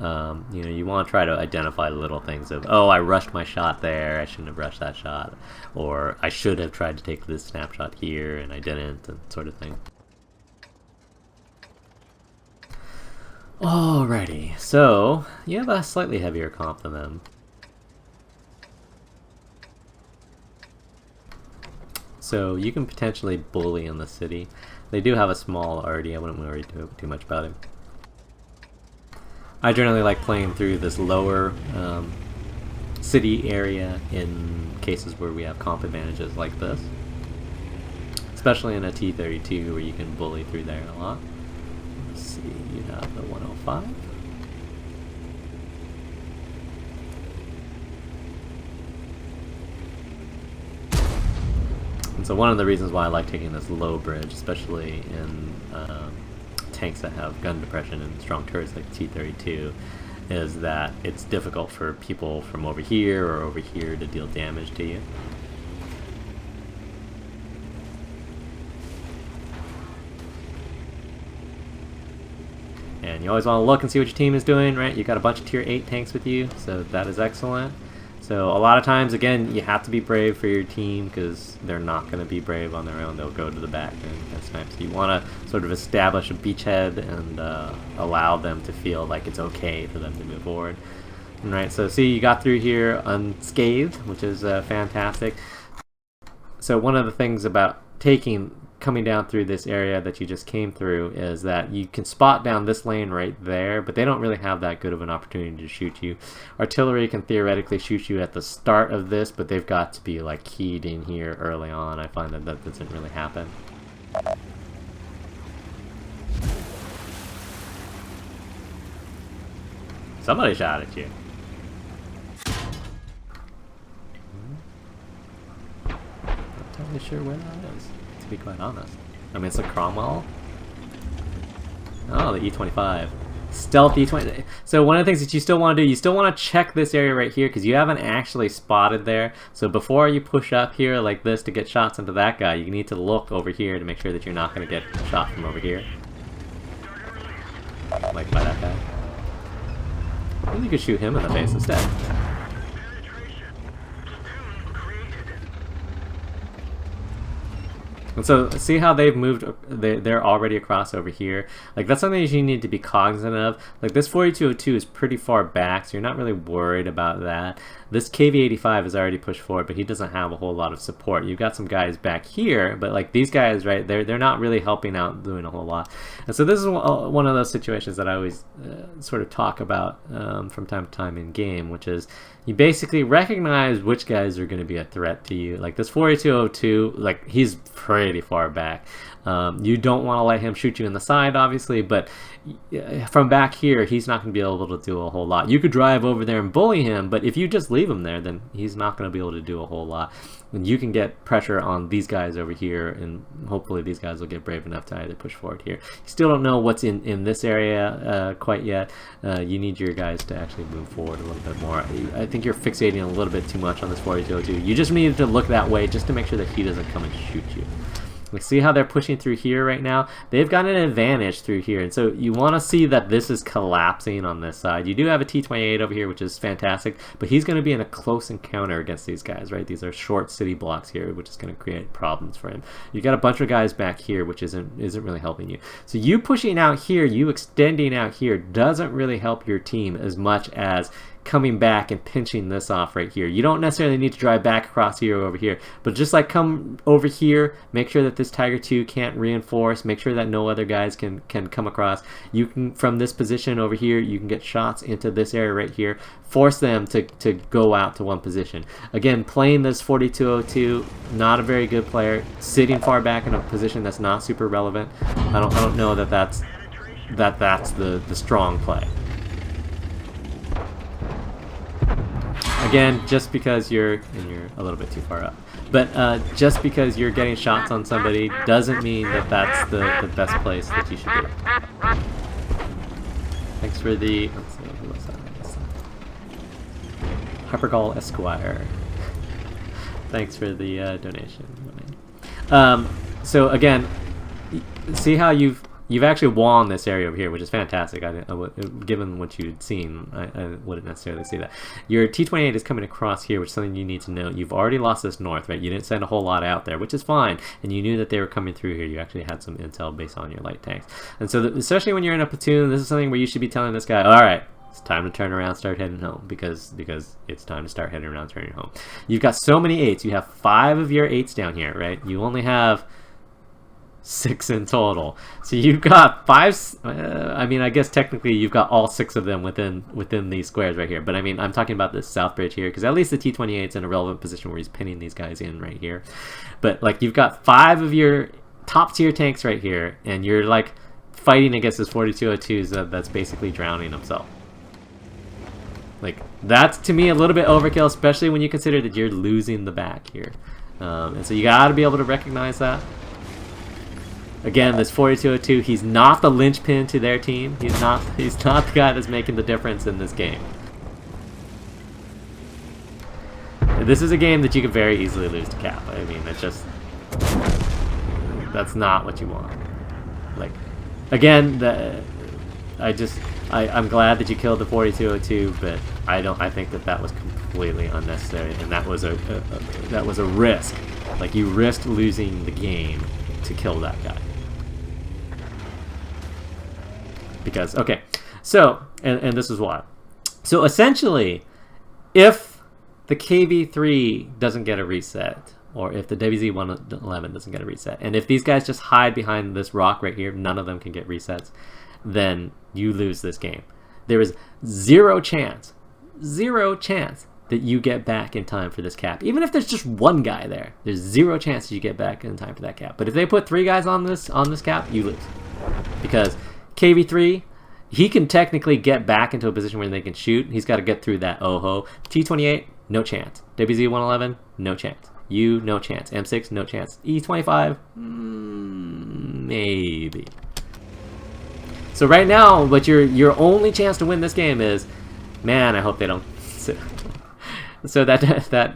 know, you want to try to identify little things of, oh, I rushed my shot there, I shouldn't have rushed that shot, or I should have tried to take this snapshot here and I didn't, and sort of thing. Alrighty, so you have a slightly heavier comp than them. So you can potentially bully in the city. They do have a small arty, I wouldn't worry too much about it. I generally like playing through this lower city area in cases where we have comp advantages like this. Especially in a T32 where you can bully through there a lot. Let's see, you have the 105. And so one of the reasons why I like taking this low bridge, especially in tanks that have gun depression and strong turrets like T32, is that it's difficult for people from over here or over here to deal damage to you. And you always want to look and see what your team is doing, right? You got a bunch of tier 8 tanks with you, so that is excellent. So a lot of times, again, you have to be brave for your team because they're not going to be brave on their own. They'll go to the back and snipe. So you want to sort of establish a beachhead and allow them to feel like it's okay for them to move forward. All right, so see, you got through here unscathed, which is fantastic. So one of the things about coming down through this area that you just came through is that you can spot down this lane right there, but they don't really have that good of an opportunity to shoot you. Artillery can theoretically shoot you at the start of this, but they've got to be like keyed in here early on. I find that that doesn't really happen. Somebody shot at you. Not totally sure where that is, to be quite honest. I mean, it's a Cromwell. Oh, the E25. Stealth E20. So one of the things that you still want to do, you still want to check this area right here because you haven't actually spotted there. So before you push up here like this to get shots into that guy, you need to look over here to make sure that you're not going to get shot from over here. Like by that guy. I think you could shoot him in the face instead. And so see how they've moved, they're already across over here. Like that's something that you need to be cognizant of. Like this 4202 is pretty far back, so you're not really worried about that. This KV-85 is already pushed forward, but he doesn't have a whole lot of support. You've got some guys back here, but like these guys, right, they're not really helping out doing a whole lot. And so this is one of those situations that I always sort of talk about from time to time in game, which is you basically recognize which guys are going to be a threat to you. Like this 4202, like he's pretty far back. You don't want to let him shoot you in the side, obviously, but from back here, he's not going to be able to do a whole lot. You could drive over there and bully him, but if you just leave him there, then he's not going to be able to do a whole lot. And you can get pressure on these guys over here, and hopefully these guys will get brave enough to either push forward here. You still don't know what's in this area quite yet. You need your guys to actually move forward a little bit more. I think you're fixating a little bit too much on this 4202. You just need to look that way just to make sure that he doesn't come and shoot you. We see how they're pushing through here right now. They've got an advantage through here, and so you want to see that this is collapsing on this side. You do have a T-28 over here, which is fantastic, but he's going to be in a close encounter against these guys, right? These are short city blocks here, which is going to create problems for him. You got a bunch of guys back here, which isn't really helping you. So you pushing out here, you extending out here, doesn't really help your team as much as coming back and pinching this off right here. You don't necessarily need to drive back across here or over here, but just like come over here, make sure that this Tiger 2 can't reinforce, make sure that no other guys can come across. You can, from this position over here, you can get shots into this area right here, force them to go out to one position. Again, playing this 4202, not a very good player, sitting far back in a position that's not super relevant. I don't know that that's the strong play. Again, just because you're a little bit too far up, but just because you're getting shots on somebody doesn't mean that that's the best place that you should be. Thanks for the, let's see, who was that? Hypergall Esquire. Thanks for the donation. So again, see how you've actually won this area over here, which is fantastic. Given what you'd seen, I wouldn't necessarily see that. Your T-28 is coming across here, which is something you need to know. You've already lost this north, right? You didn't send a whole lot out there, which is fine. And you knew that they were coming through here. You actually had some intel based on your light tanks. And so, especially when you're in a platoon, this is something where you should be telling this guy, all right, it's time to turn around, start heading home, because it's time to start heading around, turning home. You've got so many 8s. You have 5 of your 8s down here, right? You only have 6 in total, so you've got 5. I mean, I guess technically you've got all 6 of them within these squares right here. But I mean, I'm talking about this south bridge here because at least the T-28's in a relevant position where he's pinning these guys in right here. But like, you've got 5 of your top tier tanks right here, and you're like fighting against this 4202's that's basically drowning himself. Like, that's to me a little bit overkill, especially when you consider that you're losing the back here. And so you got to be able to recognize that. Again, this 4202, he's not the linchpin to their team. He's not the guy that's making the difference in this game. This is a game that you could very easily lose to Cap. I mean, that's not what you want. Like, again, I'm glad that you killed the 4202, but I think that was completely unnecessary, and that was a risk. Like, you risked losing the game to kill that guy. Because, okay, so, and this is why. So essentially, if the KV3 doesn't get a reset, or if the WZ-111 doesn't get a reset, and if these guys just hide behind this rock right here, none of them can get resets, then you lose this game. There is zero chance that you get back in time for this cap. Even if there's just one guy there, there's zero chance that you get back in time for that cap. But if they put 3 guys on this cap, you lose. Because KV3, he can technically get back into a position where they can shoot. He's got to get through that OHO. T28, no chance. WZ-111, no chance. U, no chance. M6, no chance. E25, maybe. So right now, but your only chance to win this game is, man, I hope they don't. So that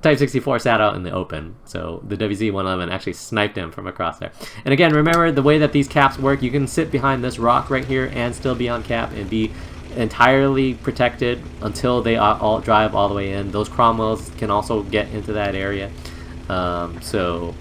Type 64 sat out in the open, so the WZ-111 actually sniped him from across there. And again, remember the way that these caps work, you can sit behind this rock right here and still be on cap and be entirely protected until they all drive all the way in. Those Cromwells can also get into that area. So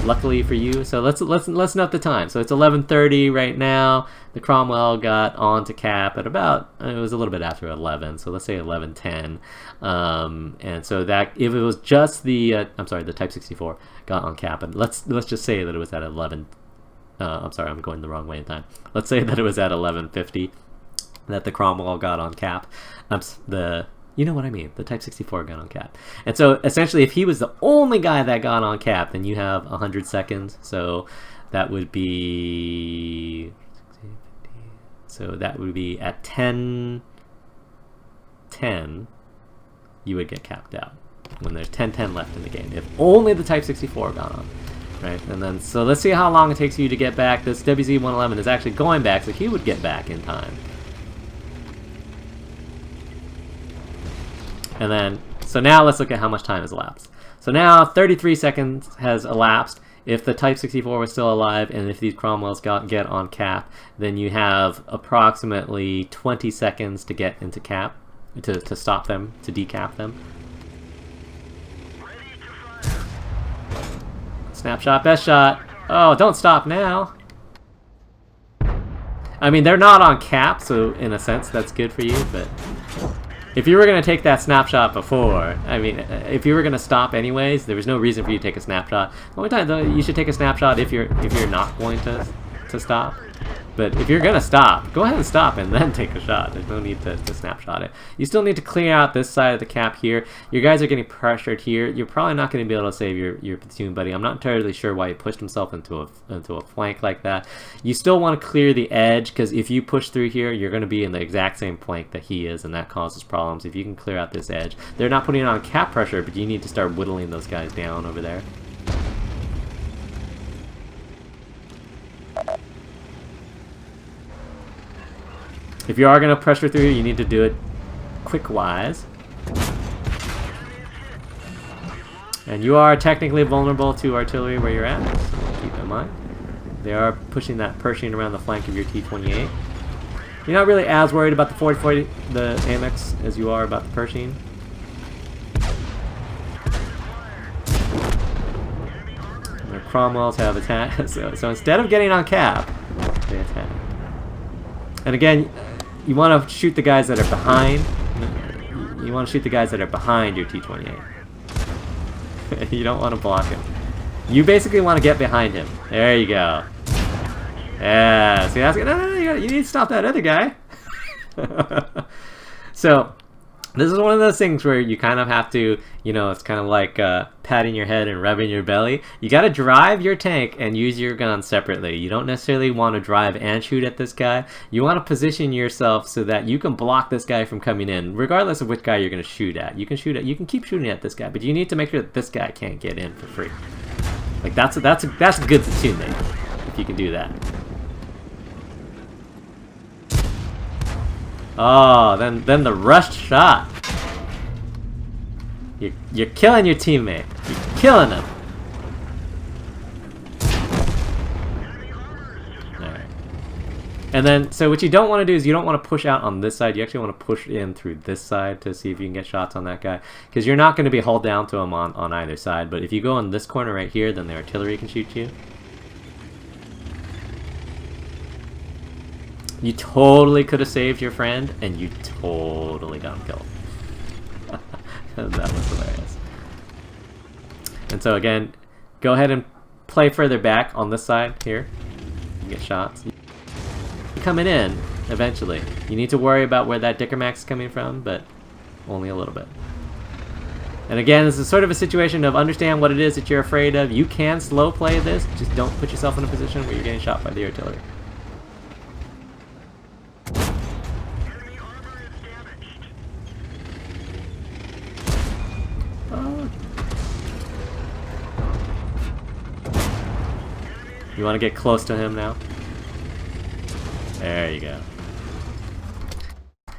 luckily for you, so let's note the time. So it's 11:30 right now. The Cromwell got onto cap at about, it was a little bit after 11, so let's say 11:10. And so that if it was just the the Type 64 got on cap, and let's just say that it was at 11. I'm sorry, I'm going the wrong way in time. Let's say that it was at 11:50 that the Cromwell got on cap. You know what I mean, the Type 64 got on cap. And so essentially, if he was the only guy that got on cap, then you have 100 seconds. So that would be, at 10:10, you would get capped out when there's 10:10 left in the game. If only the Type 64 got on, right? And then, so let's see how long it takes you to get back. This WZ-111 is actually going back, so he would get back in time. And then, so now let's look at how much time has elapsed. So now 33 seconds has elapsed. If the Type 64 was still alive, and if these Cromwells get on cap, then you have approximately 20 seconds to get into cap, to stop them, to decap them. Snapshot, best shot. Oh, don't stop now. I mean, they're not on cap, so in a sense that's good for you, but if you were going to take that snapshot before, I mean, if you were going to stop anyways, there was no reason for you to take a snapshot. The only time though, you should take a snapshot if you're not going to stop. But if you're going to stop, go ahead and stop and then take a shot. There's no need to snapshot it. You still need to clear out this side of the cap here. Your guys are getting pressured here. You're probably not going to be able to save your platoon buddy. I'm not entirely sure why he pushed himself into a flank like that. You still want to clear the edge, because if you push through here, you're going to be in the exact same flank that he is, and that causes problems. If you can clear out this edge, they're not putting it on cap pressure, but you need to start whittling those guys down over there. If you are going to pressure through, you need to do it quick-wise. And you are technically vulnerable to artillery where you're at, so keep in mind. They are pushing that Pershing around the flank of your T-28. You're not really as worried about the 40-40, the Amex, as you are about the Pershing. And their Cromwells have attacked, so instead of getting on cap, they attack. And again, you want to shoot the guys that are behind. You want to shoot the guys that are behind your T-28. You don't want to block him. You basically want to get behind him. There you go. Yeah. See, that's good. No, you need to stop that other guy. So, this is one of those things where you kind of have to, it's kind of like patting your head and rubbing your belly. You got to drive your tank and use your gun separately. You don't necessarily want to drive and shoot at this guy. You want to position yourself so that you can block this guy from coming in, regardless of which guy you're going to shoot at. You can keep shooting at this guy, but you need to make sure that this guy can't get in for free. Like that's a good platoon mate if you can do that. Oh, then the rushed shot. You're killing your teammate. You're killing him. Alright. And then, so what you don't want to do is you don't want to push out on this side. You actually want to push in through this side to see if you can get shots on that guy. Because you're not going to be hulled down to him on either side. But if you go on this corner right here, then the artillery can shoot you. You totally could have saved your friend, and you totally got him killed. That was hilarious. And so again, go ahead and play further back on this side here. You get shots. Coming in eventually. You need to worry about where that Dickermax is coming from, but only a little bit. And again, this is sort of a situation of understand what it is that you're afraid of. You can slow play this, just don't put yourself in a position where you're getting shot by the artillery. You want to get close to him now? There you go.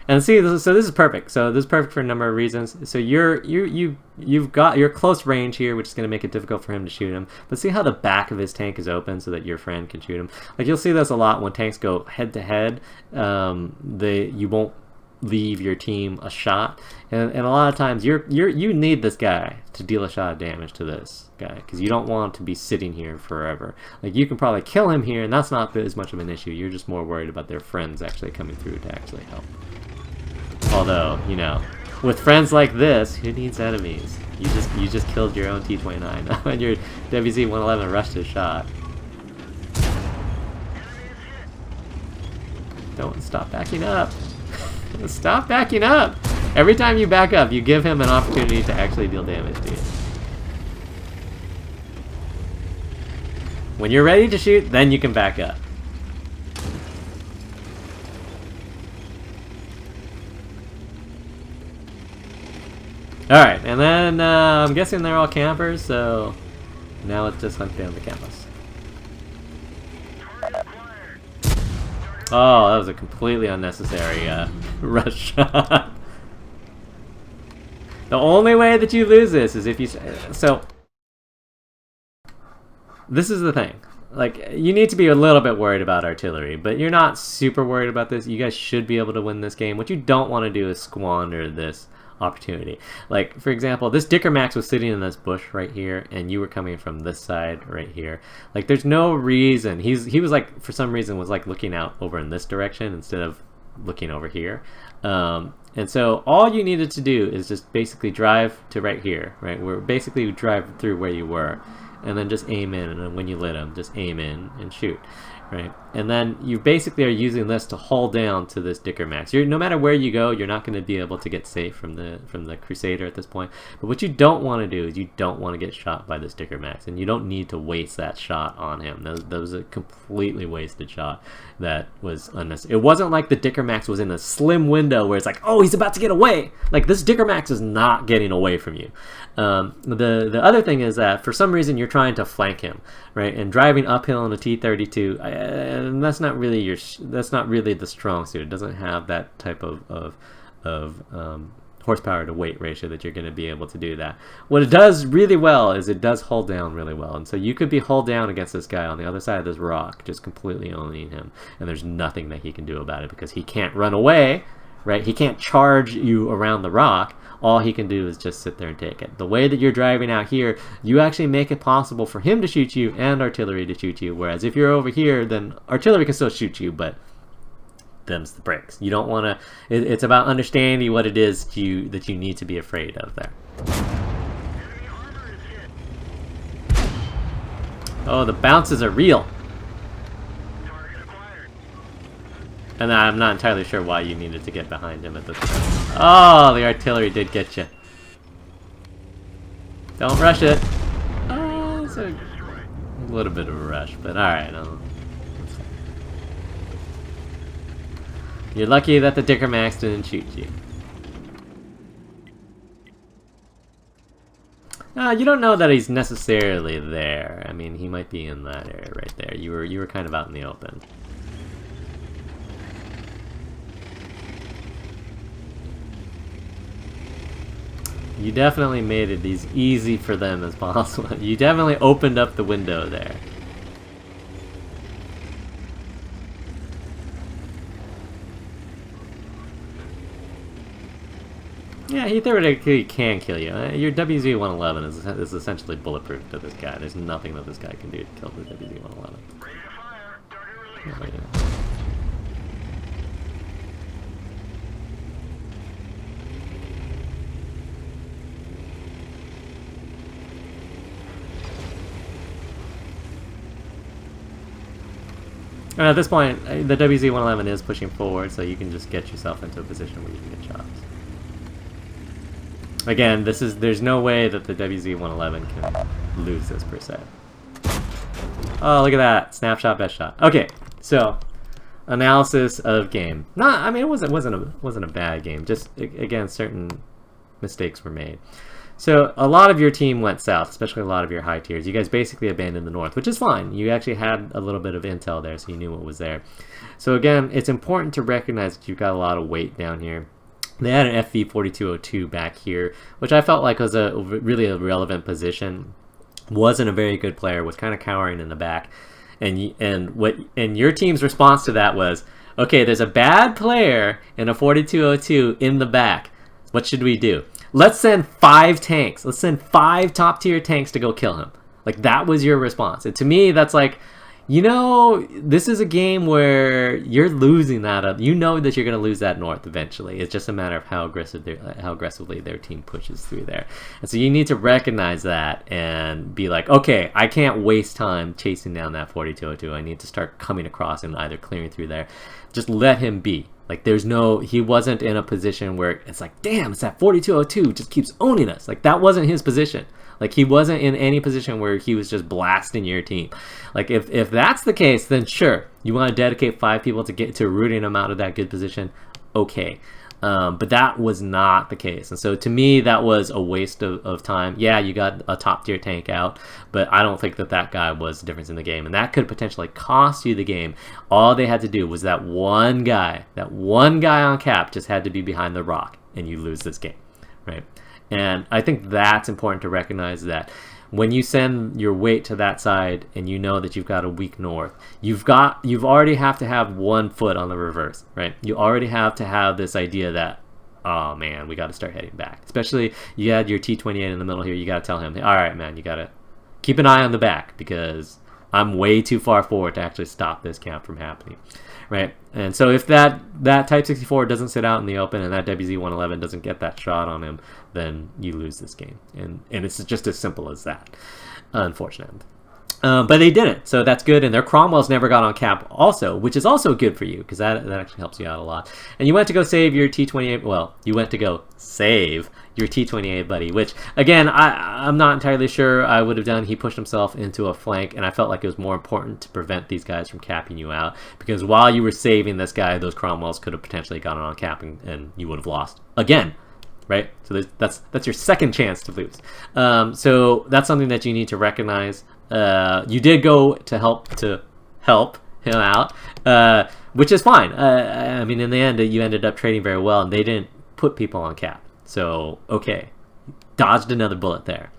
And see, so this is perfect. So this is perfect for a number of reasons. So you've got your close range here, which is going to make it difficult for him to shoot him. But see how the back of his tank is open so that your friend can shoot him. Like you'll see this a lot when tanks go head to head. You won't leave your team a shot, and a lot of times you need this guy to deal a shot of damage to this guy because you don't want to be sitting here forever. Like you can probably kill him here and that's not as much of an issue. You're just more worried about their friends actually coming through to actually help. Although, you know, with friends like this, who needs enemies? You just killed your own T-29 and your WZ-111 rushed his shot. Don't stop backing up. Stop backing up! Every time you back up, you give him an opportunity to actually deal damage to you. When you're ready to shoot, then you can back up. Alright, and then I'm guessing they're all campers, so now let's just hunt down the campus. Oh, that was a completely unnecessary rush shot. The only way that you lose this is if you... So, this is the thing. Like, you need to be a little bit worried about artillery, but you're not super worried about this. You guys should be able to win this game. What you don't want to do is squander this opportunity. Like, for example, this Dickermax was sitting in this bush right here, and you were coming from this side right here. Like, there's no reason. He was like, for some reason, was like looking out over in this direction instead of looking over here. And so all you needed to do is just basically drive to right here, right? Where basically drive through where you were, and then just aim in, and then when you lit them, just aim in and shoot. Right, and then you basically are using this to haul down to this Dickermax. No matter where you go, you're not going to be able to get safe from the Crusader at this point. But what you don't want to do is you don't want to get shot by this Dickermax, and you don't need to waste that shot on him. That was a completely wasted shot. That was unnecessary. It wasn't like the Dickermax was in a slim window where it's like, oh, he's about to get away. Like this Dickermax is not getting away from you. The other thing is that for some reason you're trying to flank him, right? And driving uphill in a T-32. And that's not really the strong suit. It doesn't have that type of horsepower to weight ratio that you're going to be able to do that. What it does really well is it does hold down really well, and so you could be hulled down against this guy on the other side of this rock, just completely owning him, and there's nothing that he can do about it because he can't run away, right? He can't charge you around the rock. All he can do is just sit there and take it. The way that you're driving out here, you actually make it possible for him to shoot you and artillery to shoot you. Whereas if you're over here, then artillery can still shoot you, but them's the breaks. You don't want to... It's about understanding what it is that you need to be afraid of there. Oh, the bounces are real. And I'm not entirely sure why you needed to get behind him at this point. Oh, the artillery did get you. Don't rush it. Oh, it's a little bit of a rush, but alright. You're lucky that the Dickermax didn't shoot you. You don't know that he's necessarily there. I mean, he might be in that area right there. You were kind of out in the open. You definitely made it as easy for them as possible. You definitely opened up the window there. Yeah, he theoretically can kill you. Your WZ-111 is essentially bulletproof to this guy. There's nothing that this guy can do to kill the WZ-111. And at this point, the WZ-111 is pushing forward, so you can just get yourself into a position where you can get shots. Again, there's no way that the WZ-111 can lose this per se. Oh, look at that. Snapshot, best shot. Okay, so analysis of game. I mean, it wasn't a bad game. Just, again, certain mistakes were made. So a lot of your team went south, especially a lot of your high tiers. You guys basically abandoned the north, which is fine. You actually had a little bit of intel there, so you knew what was there. So again, it's important to recognize that you've got a lot of weight down here. They had an FV-4202 back here, which I felt like was really a relevant position. Wasn't a very good player, was kind of cowering in the back. And your team's response to that was, okay, there's a bad player in a 4202 in the back. What should we do? Let's send 5 tanks. Let's send 5 top tier tanks to go kill him. Like, that was your response. And to me, that's like, you know, this is a game where you're losing that up. You know that you're going to lose that north eventually. It's just a matter of how aggressively their team pushes through there. And so you need to recognize that and be like, okay, I can't waste time chasing down that 4202. I need to start coming across and either clearing through there. Just let him be. Like, he wasn't in a position where it's like, damn, it's that 4202 just keeps owning us. Like, that wasn't his position. Like, he wasn't in any position where he was just blasting your team. Like, if that's the case, then sure, you want to dedicate 5 people to get to rooting him out of that good position, okay. But that was not the case. And so to me, that was a waste of time. Yeah, you got a top tier tank out, but I don't think that guy was the difference in the game. And that could potentially cost you the game. All they had to do was that one guy on cap just had to be behind the rock, and you lose this game, right? And I think that's important to recognize, that when you send your weight to that side and you know that you've got a weak north, you've already have to have 1 foot on the reverse, right? You already have to have this idea that, oh man, we got to start heading back. Especially you had your T-28 in the middle here. You got to tell him, all right, man, you got to keep an eye on the back because I'm way too far forward to actually stop this camp from happening, right? And so if that Type 64 doesn't sit out in the open and that WZ-111 doesn't get that shot on him, then you lose this game. And it's just as simple as that, unfortunately. But they didn't, so that's good. And their Cromwells never got on cap also, which is also good for you, because that actually helps you out a lot. And you went to go save your T-28, well, you went to go save your T-28 buddy, which, again, I'm not entirely sure I would have done. He pushed himself into a flank, and I felt like it was more important to prevent these guys from capping you out, because while you were saving this guy, those Cromwells could have potentially gotten on cap, and you would have lost again. Right, so that's your second chance to lose. So that's something that you need to recognize. You did go to help him out, which is fine. I mean, in the end, you ended up trading very well, and they didn't put people on cap. So okay, dodged another bullet there.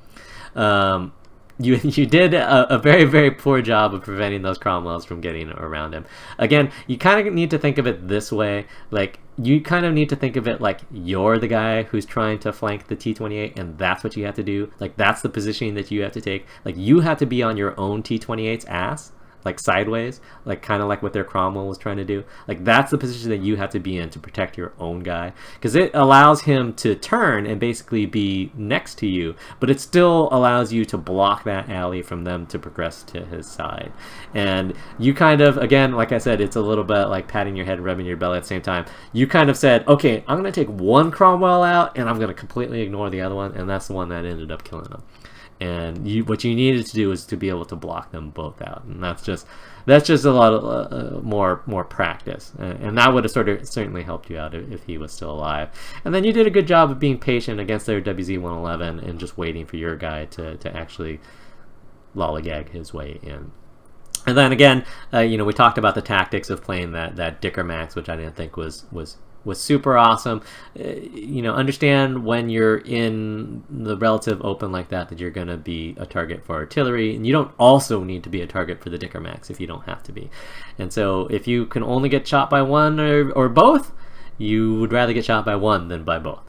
You did a very, very poor job of preventing those Cromwells from getting around him. Again, you kind of need to think of it this way. Like, you kind of need to think of it like you're the guy who's trying to flank the T-28, and that's what you have to do. Like, that's the positioning that you have to take. Like, you have to be on your own T-28's ass, like sideways, like kind of like what their Cromwell was trying to do. Like, that's the position that you have to be in to protect your own guy, because it allows him to turn and basically be next to you, but it still allows you to block that alley from them to progress to his side. And you kind of, again, like I said, it's a little bit like patting your head and rubbing your belly at the same time. You kind of said, okay, I'm going to take one Cromwell out and I'm going to completely ignore the other one, and that's the one that ended up killing him. And what you needed to do is to be able to block them both out, and that's just a lot of more practice, and that would have certainly helped you out if he was still alive. And then you did a good job of being patient against their WZ-111 and just waiting for your guy to actually lollygag his way in. And then again, we talked about the tactics of playing that Dicker Max, which I didn't think was super awesome. Understand when you're in the relative open like that you're going to be a target for artillery, and you don't also need to be a target for the Dicker Max if you don't have to be. And so if you can only get shot by one or both, you would rather get shot by one than by both.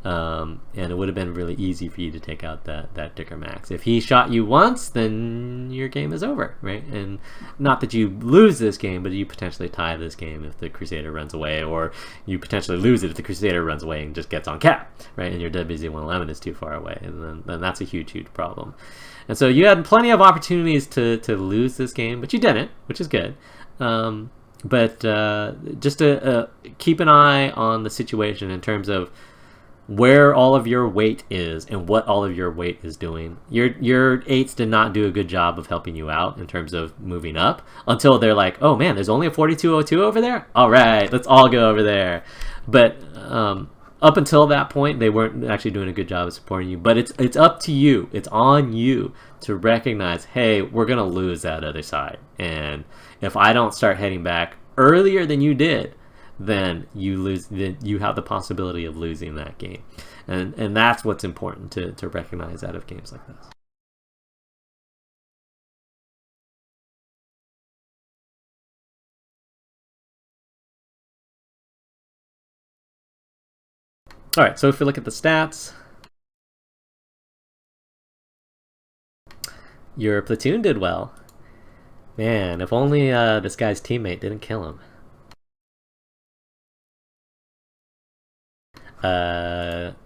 And it would have been really easy for you to take out that Dicker Max. If he shot you once, then your game is over, right? And not that you lose this game, but you potentially tie this game if the Crusader runs away, or you potentially lose it if the Crusader runs away and just gets on cap, right? And your WZ-111 is too far away, and then that's a huge, huge problem. And so you had plenty of opportunities to lose this game, but you didn't, which is good. But just to keep an eye on the situation in terms of where all of your weight is and what all of your weight is doing. Your 8s did not do a good job of helping you out in terms of moving up until they're like, oh man, there's only a 4202 over there? All right, let's all go over there. But up until that point, they weren't actually doing a good job of supporting you. But it's up to you. It's on you to recognize, hey, we're going to lose that other side. And if I don't start heading back earlier than you did, then you lose. Then you have the possibility of losing that game, and that's what's important to recognize out of games like this. All right, so if we look at the stats, your platoon did well. Man, if only this guy's teammate didn't kill him.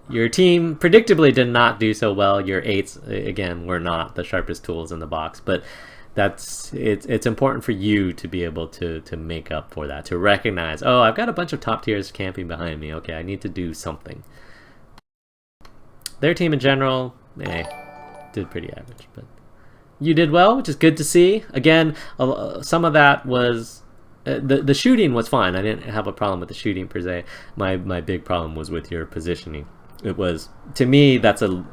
Your team predictably did not do so well. Your 8s, again, were not the sharpest tools in the box, but it's important for you to be able to make up for that, to recognize, oh, I've got a bunch of top tiers camping behind me. Okay, I need to do something. Their team in general, did pretty average, but you did well, which is good to see. Again, some of that was the shooting was fine. I didn't have a problem with the shooting per se. My big problem was with your positioning. It was, to me, that's a...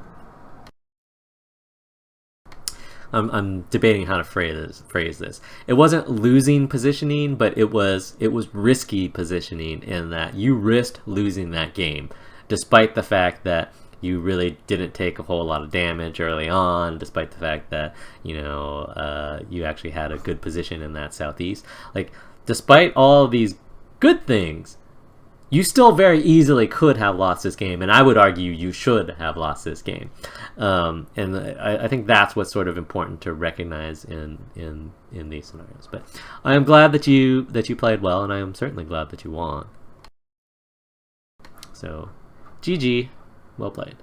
I'm debating how to phrase this. It wasn't losing positioning, but it was risky positioning in that you risked losing that game, despite the fact that you really didn't take a whole lot of damage early on, despite the fact that you actually had a good position in that southeast. Like, despite all these good things, you still very easily could have lost this game, and I would argue you should have lost this game. And I think that's what's sort of important to recognize in these scenarios. But I am glad that you played well, and I am certainly glad that you won. So, GG, well played.